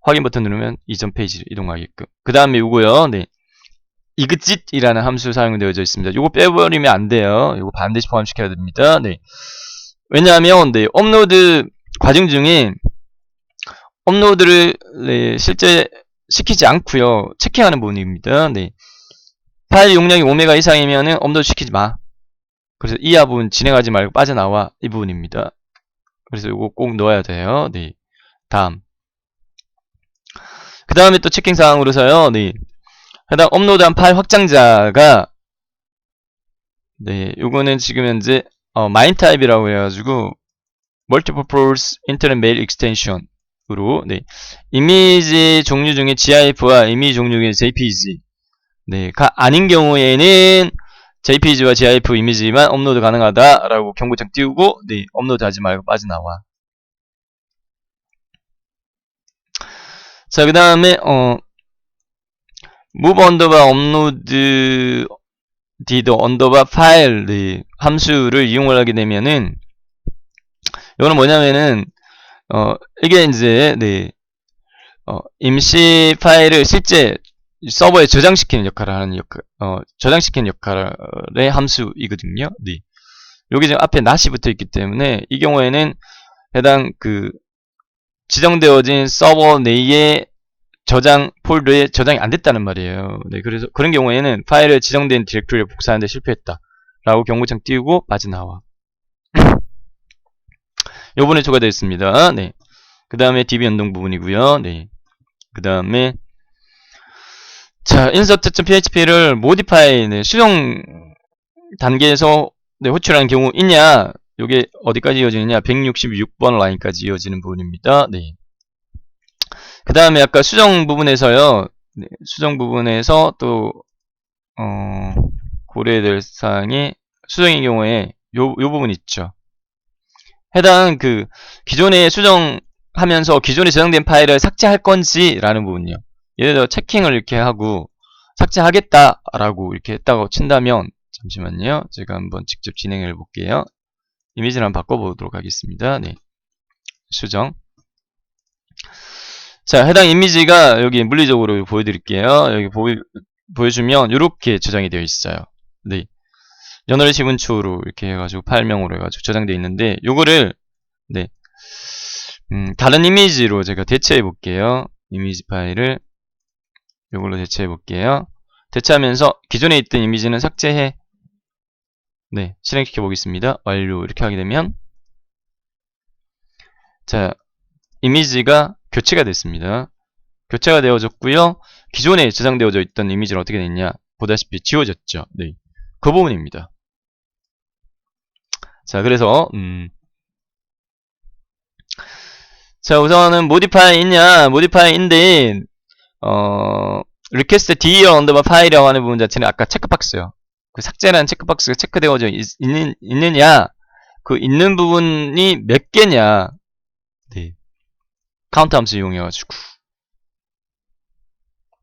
확인 버튼 누르면 이전 페이지로 이동하게끔. 그 다음에 이거요. 네, exit이라는 함수 사용되어져 있습니다. 이거 빼버리면 안 돼요. 이거 반드시 포함시켜야 됩니다. 네, 왜냐하면 네, 업로드 과정 중에 업로드를 네, 실제 시키지 않고요. 체킹하는 부분입니다. 네, 파일 용량이 5MB 이상이면 업로드 시키지 마. 그래서 이하 부분 진행하지 말고 빠져나와 이 부분입니다. 그래서 이거 꼭 넣어야 돼요. 네, 다음. 그 다음에 또 체킹 사항으로서요. 네, 해당 업로드한 파일 확장자가 네, 요거는 지금 현재 마인 타입이라고 해가지고 Multipurpose Internet Mail Extension으로 네, 이미지 종류 중에 GIF와 이미지 종류 중에 JPG 네, 가 아닌 경우에는 JPG와 GIF 이미지만 업로드 가능하다라고 경고창 띄우고 네, 업로드하지 말고 빠져나와. 자, 그 다음에 move 언더바 업로드 did 언더바 파일 네, 함수를 이용을 하게 되면은 이거는 뭐냐면은 이게 이제 네, 임시 파일을 실제 서버에 저장시키는 역할을 하는 저장시키는 역할의 함수이거든요. 네. 여기 지금 앞에 not이 붙어 있기 때문에 이 경우에는 해당 그 지정되어진 서버 내의 저장 폴더에 저장이 안 됐다는 말이에요. 네, 그래서 그런 경우에는 파일을 지정된 디렉토리에 복사하는데 실패했다 라고 경고창 띄우고 빠져나와. 요번에 초과되어 있습니다. 네. 그 다음에 DB 연동 부분이고요. 네. 그 다음에 자, insert.php를 modify 네, 수정 단계에서 네, 호출하는 경우 있냐? 요게 어디까지 이어지느냐? 166번 라인까지 이어지는 부분입니다. 네. 그 다음에 아까 수정 부분에서요. 네, 수정 부분에서 또 고려될 사항이 수정의 경우에 요 부분 있죠. 해당 그 기존에 수정하면서 기존에 저장된 파일을 삭제할 건지 라는 부분이요. 예를 들어 체킹을 이렇게 하고 삭제하겠다 라고 이렇게 했다고 친다면 잠시만요. 제가 한번 직접 진행해 볼게요. 이미지를 한번 바꿔보도록 하겠습니다. 네, 수정. 자, 해당 이미지가 여기 물리적으로 보여드릴게요. 여기 보여주면 이렇게 저장이 되어 있어요. 네, 연어를 시분초로 이렇게 해가지고 파일명으로 해가지고 저장되어 있는데 요거를 네, 다른 이미지로 제가 대체해 볼게요. 이미지 파일을 요걸로 대체해 볼게요. 대체하면서 기존에 있던 이미지는 삭제해. 네, 실행시켜 보겠습니다. 완료. 이렇게 하게 되면 자, 이미지가 교체가 됐습니다. 교체가 되어졌고요. 기존에 저장되어져 있던 이미지는 어떻게 됐냐? 보다시피 지워졌죠. 네. 그 부분입니다. 자, 그래서 자, 우선은 모디파이 있냐? 모디파이인데 request dir 언더바 파일이라고 하는 부분 자체는 아까 체크박스요. 그 삭제라는 체크박스가 체크되어져 있느냐? 그 있는 부분이 몇 개냐? 네. 카운트 함수 이용해가지고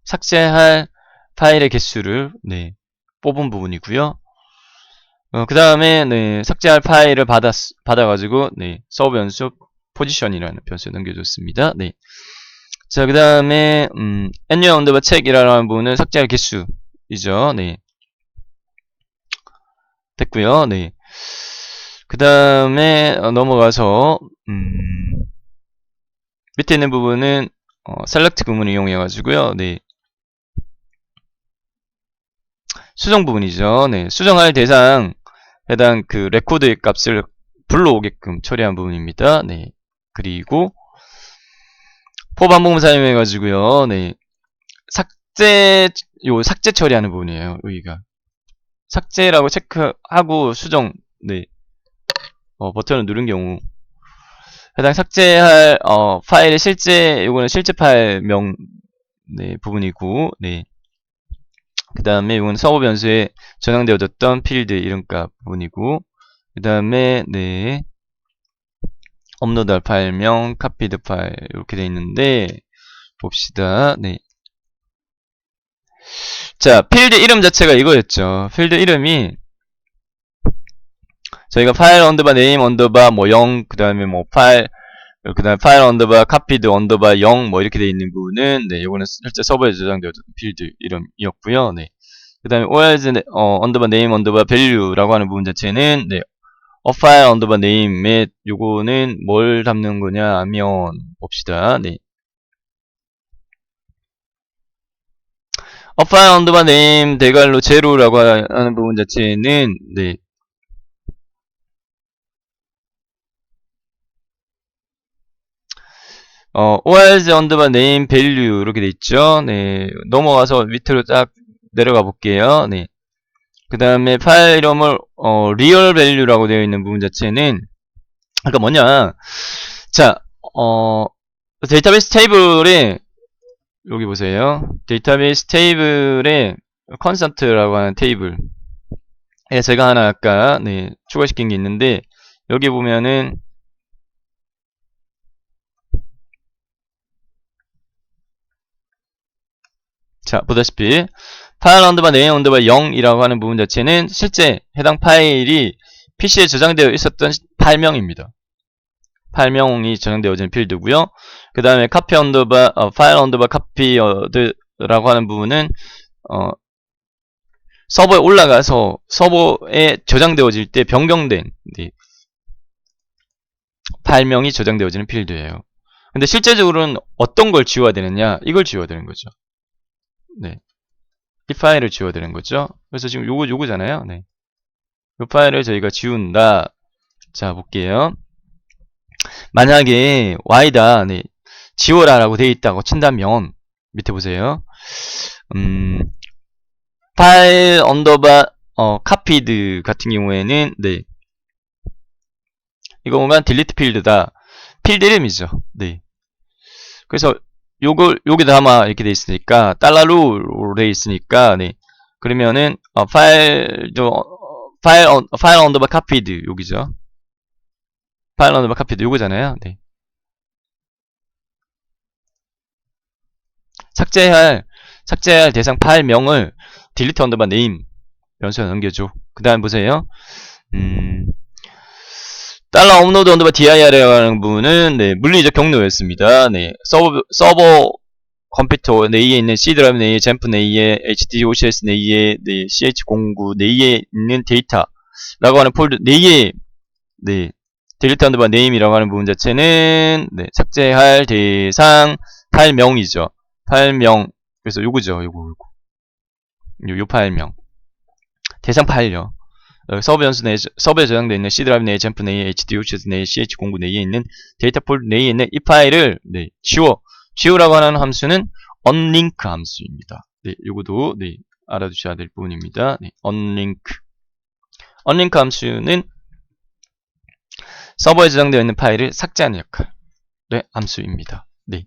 삭제할 파일의 개수를 네, 뽑은 부분이고요. 그 다음에 네, 삭제할 파일을 받아가지고 네, 서브 변수 포지션이라는 변수에 넘겨줬습니다. 네. 자, 그 다음에 annual 언더바 check이라는 부분은 삭제할 개수이죠. 네. 됐고요. 네. 그 다음에 넘어가서 밑에 있는 부분은 select 부분을 이용해가지고요. 네. 수정 부분이죠. 네. 수정할 대상 해당 그 레코드의 값을 불러오게끔 처리한 부분입니다. 네. 그리고 포 반복문 사용해가지고요. 네. 삭제 처리하는 부분이에요. 여기가. 삭제라고 체크하고 수정, 네. 버튼을 누른 경우. 해당 삭제할, 파일의 요거는 실제 파일명, 네, 부분이고, 네. 그 다음에 이건 서버 변수에 저장되어졌던 필드 이름값 부분이고, 그 다음에 네 업로드할 파일명, 카피드 파일 이렇게 되어 있는데 봅시다. 네. 자, 필드 이름 자체가 이거였죠. 필드 이름이 저희가 파일 언더바 네임 언더바 뭐 0, 그 다음에 뭐 파일, 그 다음에 파일 언더바 카피드 언더바 0 뭐 이렇게 되어 있는 부분은 네, 이거는 실제 서버에 저장되어졌던 필드 이름이었고요. 네. 그 다음에 OLS 언더바 네임 언더바 밸류라고 하는 부분 자체는 네, file 언더바 네임에 요거는 뭘 담는 거냐 하면 봅시다. 네. file 언더바 네임 대괄로 제로라고 하는 부분 자체는 네. OLS 언더바 네임 밸류 이렇게 돼 있죠. 네. 넘어가서 밑으로 딱 내려가 볼게요. 네. 그 다음에 파일 이름을 리얼 밸류라고 되어 있는 부분 자체는 그러니까 뭐냐, 자, 데이터베이스 테이블에 여기 보세요. 데이터베이스 테이블에 컨스턴트라고 하는 테이블 제가 하나 아까 네, 추가시킨 게 있는데 여기 보면은 자, 보다시피 파일 언더바 네임 언더바 0이라고 하는 부분 자체는 실제 해당 파일이 PC에 저장되어 있었던 파일명입니다. 파일명이 저장되어진 필드고요. 그 다음에 카피 언더바 파일 언더바 카피라고 하는 부분은 서버에 올라가서 서버에 저장되어질 때 변경된 네, 파일명이 저장되어지는 필드예요. 근데 실제적으로는 어떤 걸 지워야 되느냐? 이걸 지워야 되는 거죠. 네. 이 파일을 지워야 되는 거죠. 그래서 지금 요거잖아요. 네. 이 파일을 저희가 지운다. 자, 볼게요. 만약에 y다 네, 지워라라고 되어 있다고 친다면 밑에 보세요. 파일 언더바 카피드 같은 경우에는 네, 이거 보면 딜리트 필드다. 필드 이름이죠. 네. 그래서 여기다 아마 이렇게 돼 있으니까 달러로 돼 있으니까 네. 그러면은 파일 언더바 카피드 여기죠. 파일 언더바 카피드 요거잖아요. 네. 삭제할 대상 파일명을 딜리트 언더바 네임 변수에 넘겨줘. 그 다음 보세요. 달러 업로드 언더바 dir이라는 부분은 네, 물리적 경로였습니다. 네, 서버 컴퓨터 내에 있는 C 드라이브 내에, 잼프 내에, HD OCS 내에, 네, CH09 내에 있는 데이터라고 하는 폴더 내에 네, 딜리트 언더바 네임이라고 하는 부분 자체는 네, 삭제할 대상 파일명이죠. 파일명. 그래서 요거죠. 요거. 요 파일명. 대상 파일요. 서버 연수 내에, 서버에 저장되어 있는 C 드라이브 내에 잼프 내에 HDOCS 내에 CH09 내에 있는 데이터 폴더 내에 있는 이 파일을 네, 지우라고 하는 함수는 unlink 함수입니다. 네, 요것도 네, 알아두셔야 될 부분입니다. 네, unlink 함수는 서버에 저장되어 있는 파일을 삭제하는 역할의 함수입니다. 네,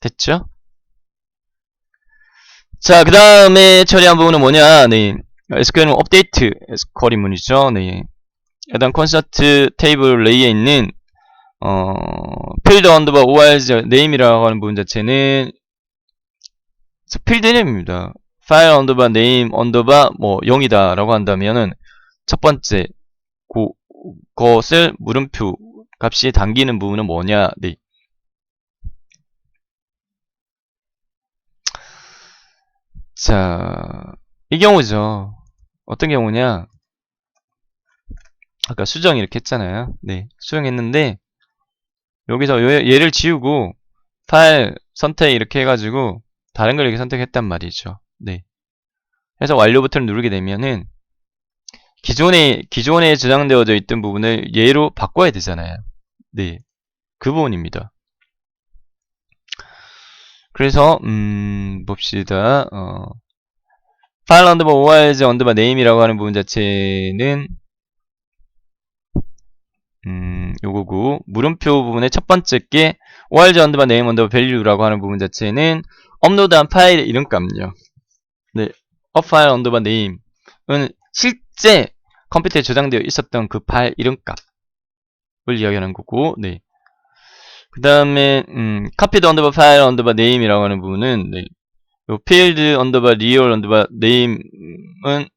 됐죠? 자, 그 다음에 처리한 부분은 뭐냐? 네, SQL은 업데이트 쿼리문이죠. 네, 해당 콘서트 테이블 레이에 있는 필드 언더바 org 네임이라고 하는 부분 자체는 필드 이름입니다. 파일 언더바 네임 언더바 뭐 0이다 라고 한다면은 첫 번째 그것을 물음표 값이 담기는 부분은 뭐냐? 네. 자, 이 경우죠. 어떤 경우냐? 아까 수정 이렇게 했잖아요. 네, 수정했는데 여기서 얘를 지우고 파일 선택 이렇게 해가지고 다른 걸 이렇게 선택했단 말이죠. 네. 해서 완료 버튼을 누르게 되면은 기존에 저장되어져 있던 부분을 얘로 바꿔야 되잖아요. 네, 그 부분입니다. 그래서 봅시다. 파일 언더바 org 언더바 네임이라고 하는 부분 자체는 요거고 물음표 부분의 첫 번째 게 org 언더바 네임 언더바 밸류라고 하는 부분 자체는 업로드한 파일의 이름값요. 네, 파일 언더바 네임은 실제 컴퓨터에 저장되어 있었던 그 파일 이름값을 이야기하는 거고, 네. 그 다음에 copied 언더바 파일 언더바 네임이라고 하는 부분은 네, 요 field 언더바 real 언더바 네임은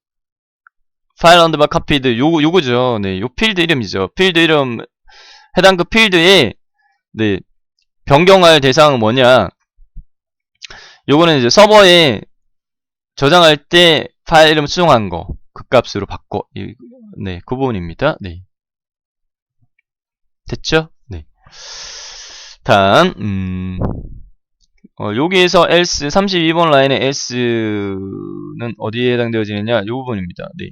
파일 언더바 copied 요거죠. 네, 요 필드 이름이죠. 필드 이름 해당 그 필드에 네, 변경할 대상은 뭐냐? 요거는 이제 서버에 저장할 때 파일 이름 수정한 거 그 값으로 바꿔. 네, 그 부분입니다. 네, 됐죠? 네. 다음 여기에서 else 32번 라인의 else는 어디에 해당되어지느냐? 이 부분입니다. 네.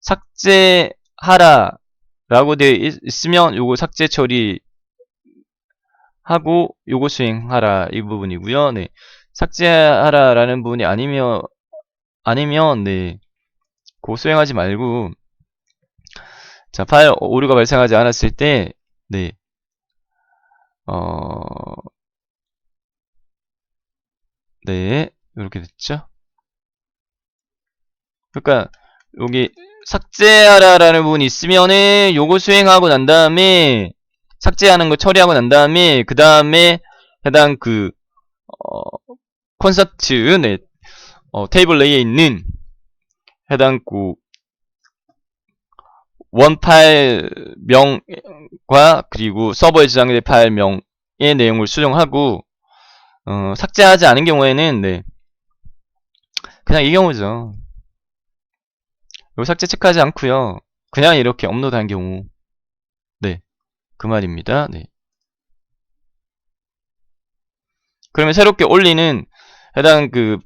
삭제하라 라고 되어 있으면 요거 삭제 처리하고 요거 수행하라 이 부분이고요. 네. 삭제하라 라는 부분이 아니면 네. 그 수행하지 말고 자, 파일 오류가 발생하지 않았을 때 네. 네, 이렇게 됐죠? 그러니까 여기 삭제하라라는 부분이 있으면은 요거 수행하고 난 다음에 삭제하는 거 처리하고 난 다음에 그 다음에 해당 그 콘서트 네, 테이블 내에 있는 해당 그 원 파일명과 그리고 서버에 저장된 파일명의 내용을 수정하고 삭제하지 않은 경우에는 네, 그냥 이 경우죠. 요 삭제 체크하지 않고요. 그냥 이렇게 업로드한 경우 네, 그 말입니다. 네. 그러면 새롭게 올리는 해당 그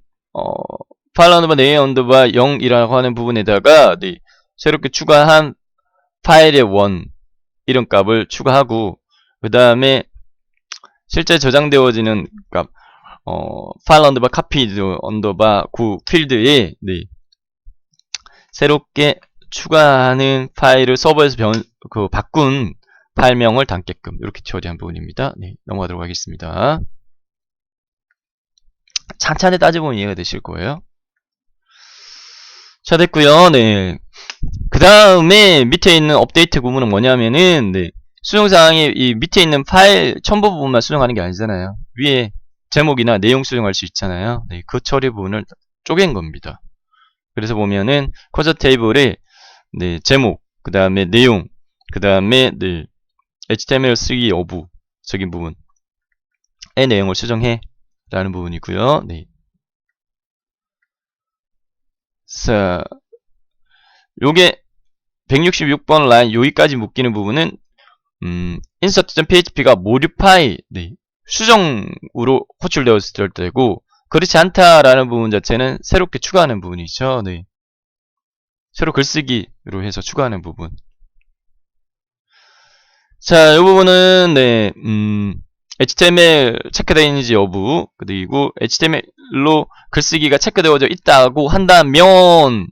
파일 언더바 네임 언더바 0이라고 하는 부분에다가 네, 새롭게 추가한 파일의 원 이름값을 추가하고 그 다음에 실제 저장되어지는 값 파일 언더바 copied 언더바 9 필드에 네, 새롭게 추가하는 파일을 서버에서 바꾼 파일명을 담게끔 이렇게 처리한 부분입니다. 네, 넘어가도록 하겠습니다. 찬찬히 따져보면 이해가 되실 거예요. 자, 됐고요. 네. 그 다음에 밑에 있는 업데이트 구문은 뭐냐면은 네, 수정사항이 이 밑에 있는 파일 첨부 부분만 수정하는 게 아니잖아요. 위에 제목이나 내용 수정할 수 있잖아요. 네, 그 처리 부분을 쪼갠 겁니다. 그래서 보면은 콘서트 테이블에 네, 제목, 그 다음에 내용, 그 다음에 네, HTML3 어부적인 부분의 내용을 수정해 라는 부분이고요. 네. 자, 요게 166번 라인 여기까지 묶이는 부분은 insert.php가 modify 네, 수정으로 호출되었을 때고 그렇지 않다라는 부분 자체는 새롭게 추가하는 부분이죠. 네. 새로 글쓰기 해서 추가하는 부분. 자, 이 부분은 네, HTML 체크되어 있는지 여부, 그리고 HTML로 글쓰기가 체크되어져 있다고 한다면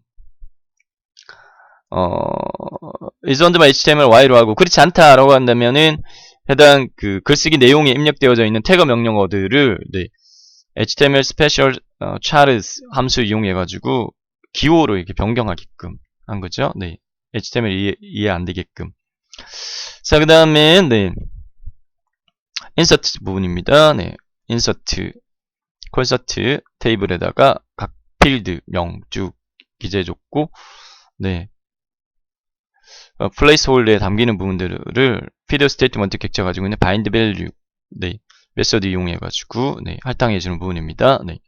is under my HTML Y로 하고, 그렇지 않다라고 한다면은 해당 그 글쓰기 내용에 입력되어져 있는 태그 명령어들을 네, HTML special charts 함수 이용해 가지고 기호로 이렇게 변경하게끔 한 거죠. 네, HTML 이해 안 되게끔. 자, 그 다음에 네, 인서트 부분입니다. 네, 인서트, 콘서트 테이블에다가 각 필드 명 쭉 기재해줬고, 네, 플레이스홀더에 담기는 부분들을 피드 스테이트먼트 객체가지고 있는 바인드 밸류, 네, 메서드 이용해가지고 네, 할당해주는 부분입니다. 네.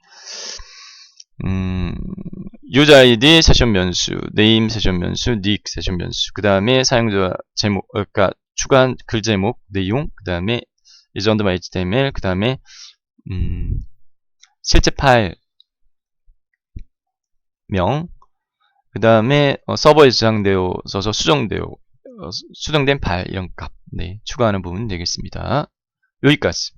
유저 아이디 세션 변수, 네임 세션 변수, 닉 세션 변수, 그 다음에 사용자 제목, 그러니까 추가한 글 제목, 내용, 그 다음에 is under my HTML, 그 다음에 실제 파일 명, 그 다음에 서버에 저장되어서 수정된 파일 이런 값, 네, 추가하는 부분 되겠습니다. 여기까지.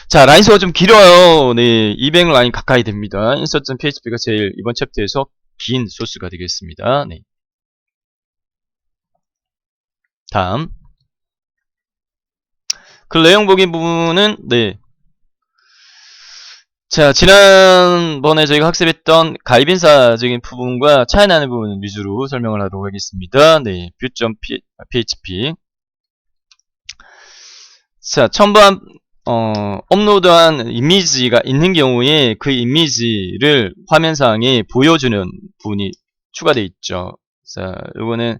자, 라인수가 좀 길어요. 네, 200라인 가까이 됩니다. insert.php가 제일 이번 챕터에서 긴 소스가 되겠습니다. 네. 다음. 그 내용 보기 부분은, 네. 자, 지난번에 저희가 학습했던 가입인사적인 부분과 차이 나는 부분 위주로 설명을 하도록 하겠습니다. 네, view.php. 자, 첨부한 업로드한 이미지가 있는 경우에 그 이미지를 화면상에 보여주는 부분이 추가되어 있죠. 자, 요거는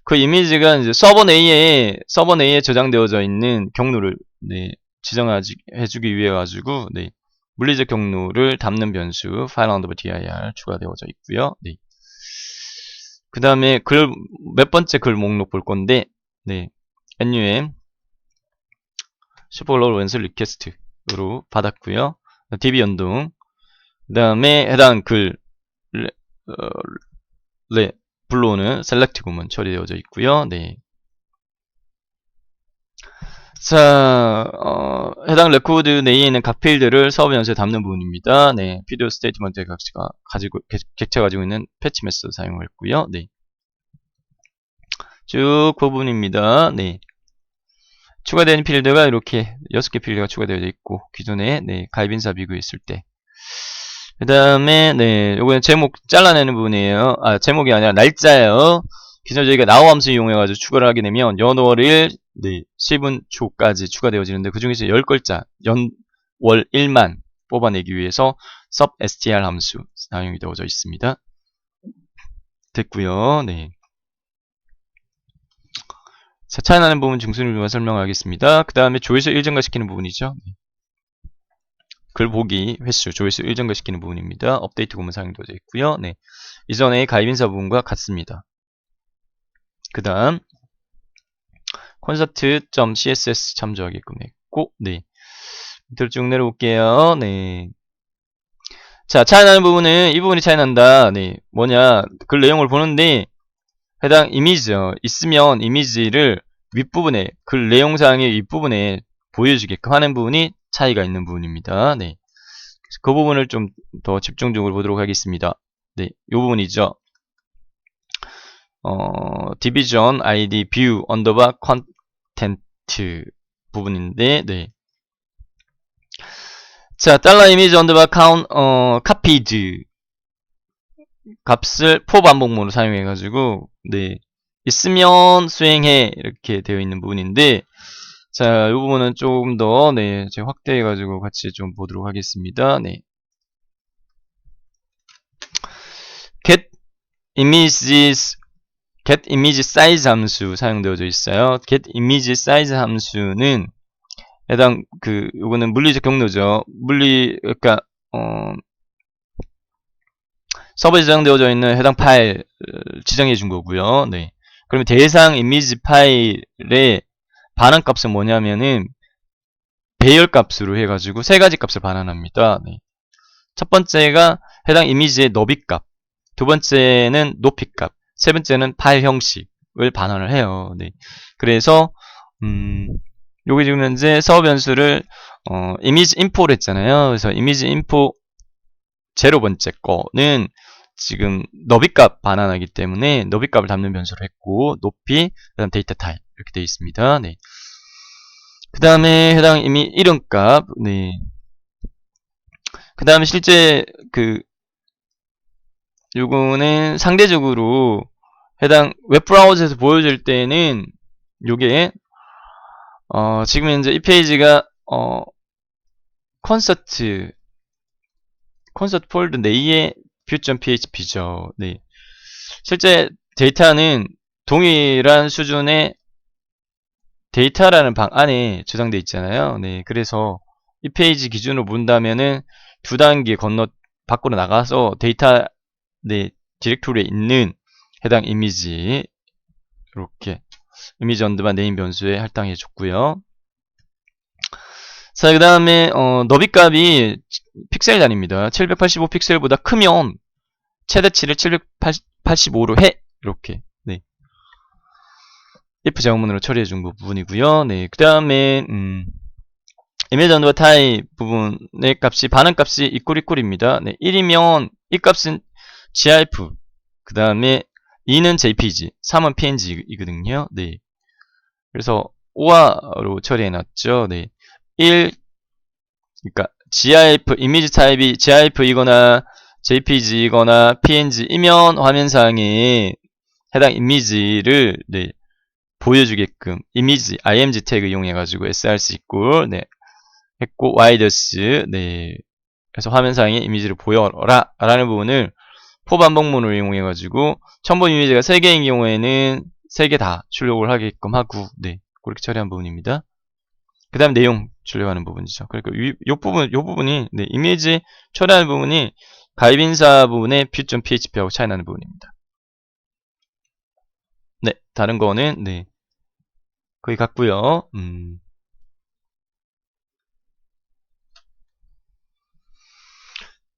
그 이미지가 이제 서버 내에 저장되어져 있는 경로를 네, 지정해주기 위해 가지고 네, 물리적 경로를 담는 변수 file underbar dir 추가되어져 있고요. 네. 그 다음에 몇 번째 글 목록 볼 건데 네, num 슈퍼글로벌 원스 리퀘스트로 받았고요. db 연동, 그 다음에 해당 글 불러오는 셀렉트 구문 처리되어져 있고요. 네. 자, 해당 레코드 내에 있는 각 필드를 서버 변수에 담는 부분입니다. 네, 피드 스테이트먼트 객체가 가지고 있는 패치 메소드 사용했고요. 네. 쭉 그 부분입니다. 네. 추가된 필드가 이렇게 6개 필드가 추가되어 있고, 기존에 네, 가입인사 비교했을 때. 그 다음에 네, 요거는 제목 잘라내는 부분이에요. 아, 제목이 아니라 날짜예요. 기존 저희가 now 함수 이용해가지고 추가를 하게 되면 연월일 네, 10분 초까지 추가되어지는데 그 중에서 10글자 연월 1만 뽑아내기 위해서 sub str 함수 사용이 되어져 있습니다. 됐고요. 네. 자, 차이 나는 부분 중순으로 설명하겠습니다. 그 다음에 조회수 일정화시키는 부분이죠. 글 보기 횟수, 조회수 일정화시키는 부분입니다. 업데이트 구문 사용되어져 있고요. 네. 이전의 가입인사 부분과 같습니다. 그 다음 콘서트.css 참조하게끔 했고, 네. 밑으로 쭉 내려올게요. 네. 자, 차이 나는 부분은 이 부분이 차이 난다. 네. 뭐냐, 글 내용을 보는데 해당 이미지요. 있으면 이미지를 윗부분에, 글 내용사항의 윗부분에 보여주게끔 하는 부분이 차이가 있는 부분입니다. 네. 그 부분을 좀 더 집중적으로 보도록 하겠습니다. 네. 이 부분이죠. division id view underbar content 부분인데, 네. 자, $image underbar count, copied 값을 for 반복문으로 사용해가지고, 네. 있으면 수행해. 이렇게 되어 있는 부분인데, 자, 이 부분은 조금 더, 네. 제가 확대해가지고 같이 좀 보도록 하겠습니다. 네. get image size 함수 사용되어져 있어요. get image size 함수는 해당 요거는 물리적 경로죠. 그러니까 서버에 저장되어져 있는 해당 파일 지정해 준 거고요. 네. 그러면 대상 이미지 파일의 반환 값은 뭐냐면은 배열 값으로 해가지고 세 가지 값을 반환합니다. 네. 첫 번째가 해당 이미지의 너비 값, 두 번째는 높이 값, 세 번째는 파일 형식을 반환을 해요. 네. 그래서 여기 지금 현재 서버 변수를 이미지 인포를 했잖아요. 그래서 이미지 인포 제로 번째 거는 지금 너비값 반환하기 때문에 너비값을 담는 변수로 했고, 높이, 그다음 데이터 타입 이렇게 되어 있습니다. 네. 그 다음에 해당 이름값, 네. 그 다음에 실제 요거는 상대적으로 해당 웹브라우저에서 보여줄 때는 요게 지금 현재 이 페이지가 콘서트 폴드 내의 view.php죠. 네. 실제 데이터는 동일한 수준의 데이터라는 방 안에 저장되어 있잖아요. 네. 그래서 이 페이지 기준으로 본다면은 두 단계 밖으로 나가서 데이터 네, 디렉토리에 있는 해당 이미지 이렇게 이미지 언더바 네임 변수에 할당해 줬고요. 자, 그 다음에 너비값이 픽셀 단위입니다. 785 픽셀보다 크면 최대치를 785로 해. 이렇게. 네. if 제어문으로 처리해 준 부분이고요. 네. 그 다음에 이미지 언더바 타입 부분의 값이 반응값이 이퀄입니다. 네. 1이면 이 값은 gif, 그 다음에 2는 jpg, 3은 png이거든요. 네. 그래서 5화로 처리해놨죠. 네. 1, 그러니까 gif, 이미지 타입이 gif이거나 jpg이거나 png이면 화면상에 해당 이미지를 네, 보여주게끔 이미지 img 태그 이용해가지고 src 있고 네, 했고 widers 네, 그래서 화면상에 이미지를 보여라 라는 부분을 포 반복문을 이용해가지고 첨부 이미지가 3개인 경우에는 3개 다 출력을 하게끔 하고 네, 그렇게 처리한 부분입니다. 그 다음 내용 출력하는 부분이죠. 그러니까 요 부분이 네, 이미지 처리하는 부분이 가입인사 부분의 view.php하고 차이 나는 부분입니다. 네, 다른 거는 네, 거의 같고요.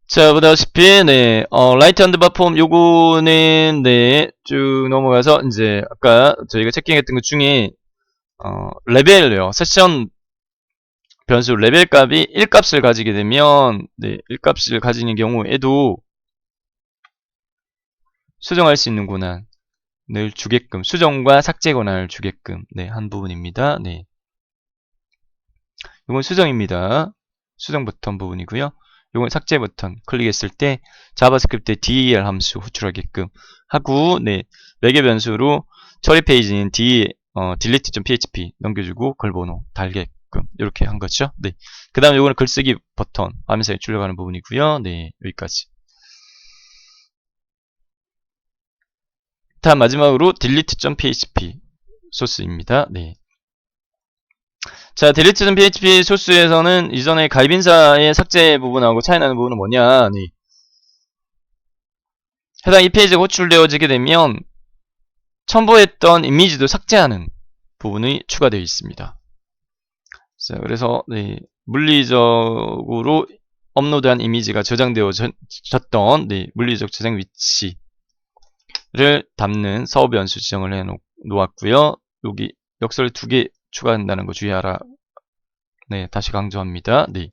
자, 보다시피, 네, 라이트 언더바 폼, 요거는, 네, 쭉 넘어가서, 이제, 아까 저희가 체킹했던 것 중에, 레벨요, 세션 변수 레벨 값이 1값을 가지게 되면, 네, 1값을 가지는 경우에도 수정할 수 있는 권한을 주게끔, 수정과 삭제 권한을 주게끔, 네, 한 부분입니다. 네. 이건 수정입니다. 수정 버튼 부분이고요. 이건 삭제 버튼 클릭했을 때 자바스크립트의 del 함수 호출하게끔 하고 네, 매개 변수로 처리 페이지는 delete.php 넘겨주고 글번호 달게끔 이렇게 한 거죠. 네. 그 다음에 이거는 글쓰기 버튼 화면상에 출력하는 부분이고요. 네, 여기까지. 다음 마지막으로 delete.php 소스입니다. 네. 자, delete.php 소스에서는 이전에 가입인사의 삭제 부분하고 차이나는 부분은 뭐냐? 네. 해당 이 페이지가 호출되어지게 되면 첨부했던 이미지도 삭제하는 부분이 추가되어 있습니다. 자, 그래서 네, 물리적으로 업로드한 이미지가 저장되어졌던 네, 물리적 저장 위치를 담는 서버 변수 지정을 해 놓았고요. 여기 역설 2개 추가한다는 거 주의하라. 네, 다시 강조합니다. 네.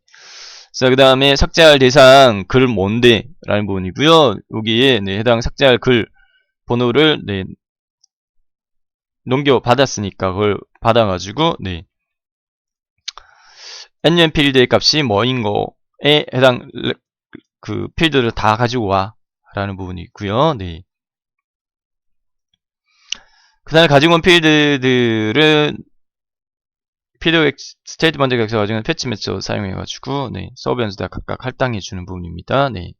자, 그 다음에 삭제할 대상 글 뭔데? 라는 부분이고요. 여기에 네, 해당 삭제할 글 번호를 네, 넘겨받았으니까 그걸 받아가지고 네, NUM 필드의 값이 뭐인 거에 해당 그 필드를 다 가지고 와 라는 부분이 있고요. 네. 그 다음에 가지고 온 필드들은 필드 스테이트먼트 격사 가지고 패치 매처 사용해가지고 네, 서버 변수다 각각 할당해주는 부분입니다. 네.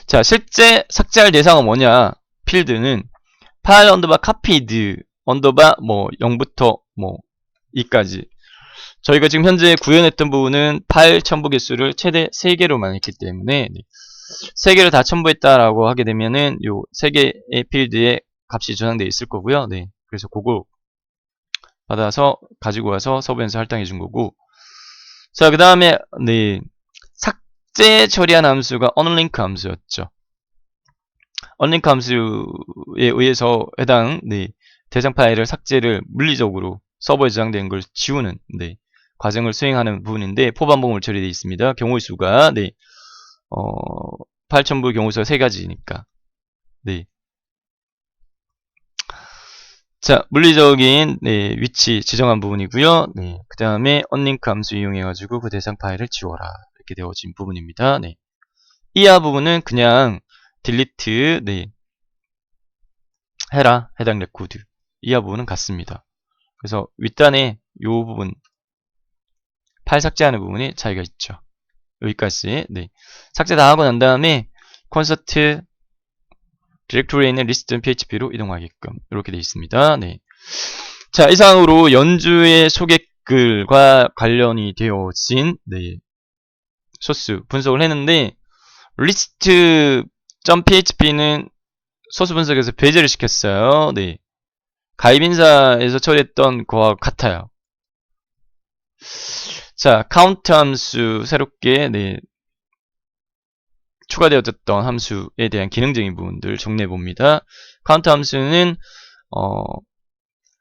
자, 실제 삭제할 대상은 뭐냐? 필드는 파일 언더바 카피드 언더바 뭐 0부터 뭐 2까지. 저희가 지금 현재 구현했던 부분은 파일 첨부 개수를 최대 3개로만 했기 때문에 네. 3개를 다 첨부했다라고 하게 되면은 요 3개의 필드에 값이 저장되어 있을 거고요. 네. 그래서 그거 받아서 가지고 와서 서버에서 할당해 준 거고. 자, 그 다음에 네. 삭제 처리한 함수가 unlink 함수였죠. unlink 함수에 의해서 해당 대상 파일을 삭제를 물리적으로 서버에 저장된 걸 지우는 과정을 수행하는 부분인데 포반복으로 처리되어 있습니다. 경우의 수가 8000부 경우의 수가 3가지니까 자, 물리적인 위치 지정한 부분이고요. 그 다음에 unlink 함수 이용해가지고 그 대상 파일을 지워라 이렇게 되어진 부분입니다. 이하 부분은 그냥 delete 해라 해당 레코드. 이하 부분은 같습니다. 그래서 윗단에 이 부분 파일 삭제하는 부분이 차이가 있죠. 여기까지 삭제 다 하고 난 다음에 콘서트 디렉토리에 있는 list.php로 이동하게끔 이렇게 되어 있습니다. 자, 이상으로 연주의 소개글과 관련이 되어진 소스 분석을 했는데 list.php는 소스 분석에서 배제를 시켰어요. 가입인사에서 처리했던 거와 같아요. 자, count 함수 새롭게 추가되었던 함수에 대한 기능적인 부분들 정리해 봅니다. count 함수는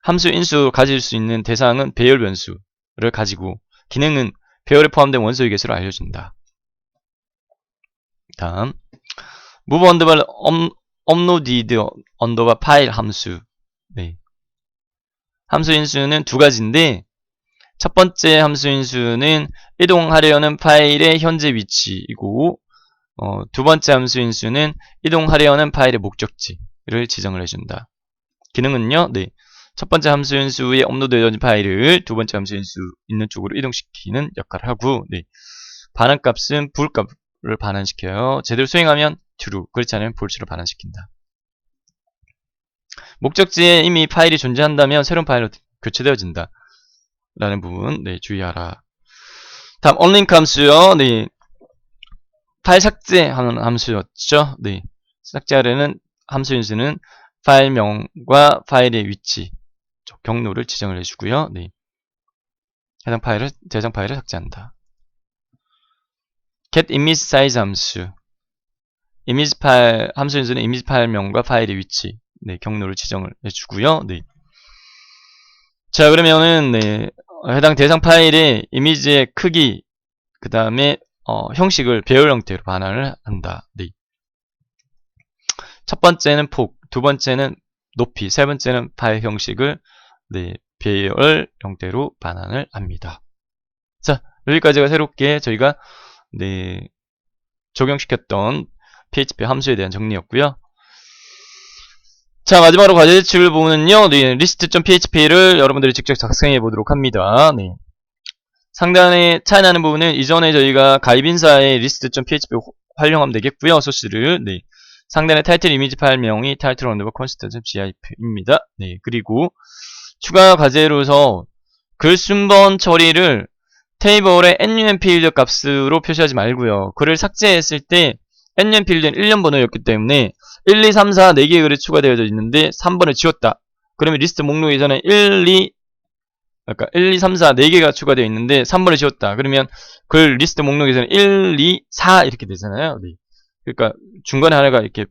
함수 인수 가질 수 있는 대상은 배열 변수를 가지고 기능은 배열에 포함된 원소의 개수를 알려준다. 다음 move 언더바 uploaded 언더바 파일 함수 함수 인수는 두 가지인데 첫 번째 함수 인수는 이동하려는 파일의 현재 위치이고 두 번째 함수 인수는 이동하려는 파일의 목적지를 지정을 해준다. 기능은요, 첫 번째 함수 인수에 업로드되어진 파일을 두 번째 함수 인수 있는 쪽으로 이동시키는 역할을 하고, 반환값은 불값을 반환시켜요. 제대로 수행하면 true, 그렇지 않으면 false로 반환시킨다. 목적지에 이미 파일이 존재한다면 새로운 파일로 교체되어진다. 라는 부분, 주의하라. 다음, unlink 함수요. 파일 삭제하는 함수였죠. 삭제하려는 함수 인수는 파일명과 파일의 위치, 경로를 지정을 해주고요. 해당 파일을, 대상 파일을 삭제한다. get image size 함수. 이미지 파일, 함수 인수는 이미지 파일명과 파일의 위치, 경로를 지정을 해주고요. 자, 그러면은, 해당 대상 파일의 이미지의 크기, 그 다음에 형식을 배열 형태로 반환을 한다. 첫 번째는 폭, 두 번째는 높이, 세 번째는 파일 형식을 배열 형태로 반환을 합니다. 자, 여기까지가 새롭게 저희가 적용시켰던 PHP 함수에 대한 정리였고요. 자, 마지막으로 과제 제출 부분은요, list.php를 여러분들이 직접 작성해 보도록 합니다. 상단에 차이 나는 부분은 이전에 저희가 가입인사의 list.php 활용하면 되겠고요. 소스를. 상단의 타이틀 이미지 파일명이 title underbar constant.zip입니다. 그리고 추가 과제로서 글 순번 처리를 테이블의 NUM 필드 값으로 표시하지 말고요. 글을 삭제했을 때 NUM 필드는 1년 번호였기 때문에 1, 2, 3, 4 4개의 글이 추가되어져 있는데 3번을 지웠다. 그러면 리스트 목록에 전에 1, 2, 3, 4 4개가 추가되어 있는데 3번을 지웠다. 그러면 글 리스트 목록에서는 1, 2, 4 이렇게 되잖아요. 그러니까 중간에 하나가 이렇게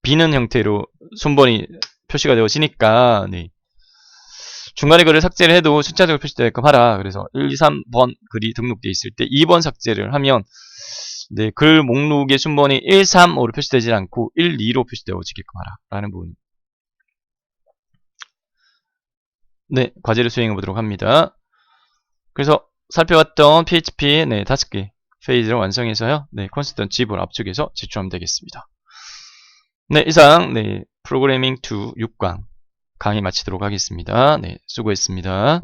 비는 형태로 순번이 표시가 되어지니까 중간에 글을 삭제를 해도 숫자적으로 표시되게끔 하라. 그래서 1, 2, 3번 글이 등록되어 있을 때 2번 삭제를 하면 글 목록의 순번이 1, 3, 5로 표시되지 않고 1, 2로 표시되어지게끔 하라. 라는 부분. 과제를 수행해 보도록 합니다. 그래서 살펴봤던 PHP 5개 페이지를 완성해서요. 콘스턴트 집을 압축해서 제출하면 되겠습니다. 이상 프로그래밍 2 6강 강의 마치도록 하겠습니다. 수고했습니다.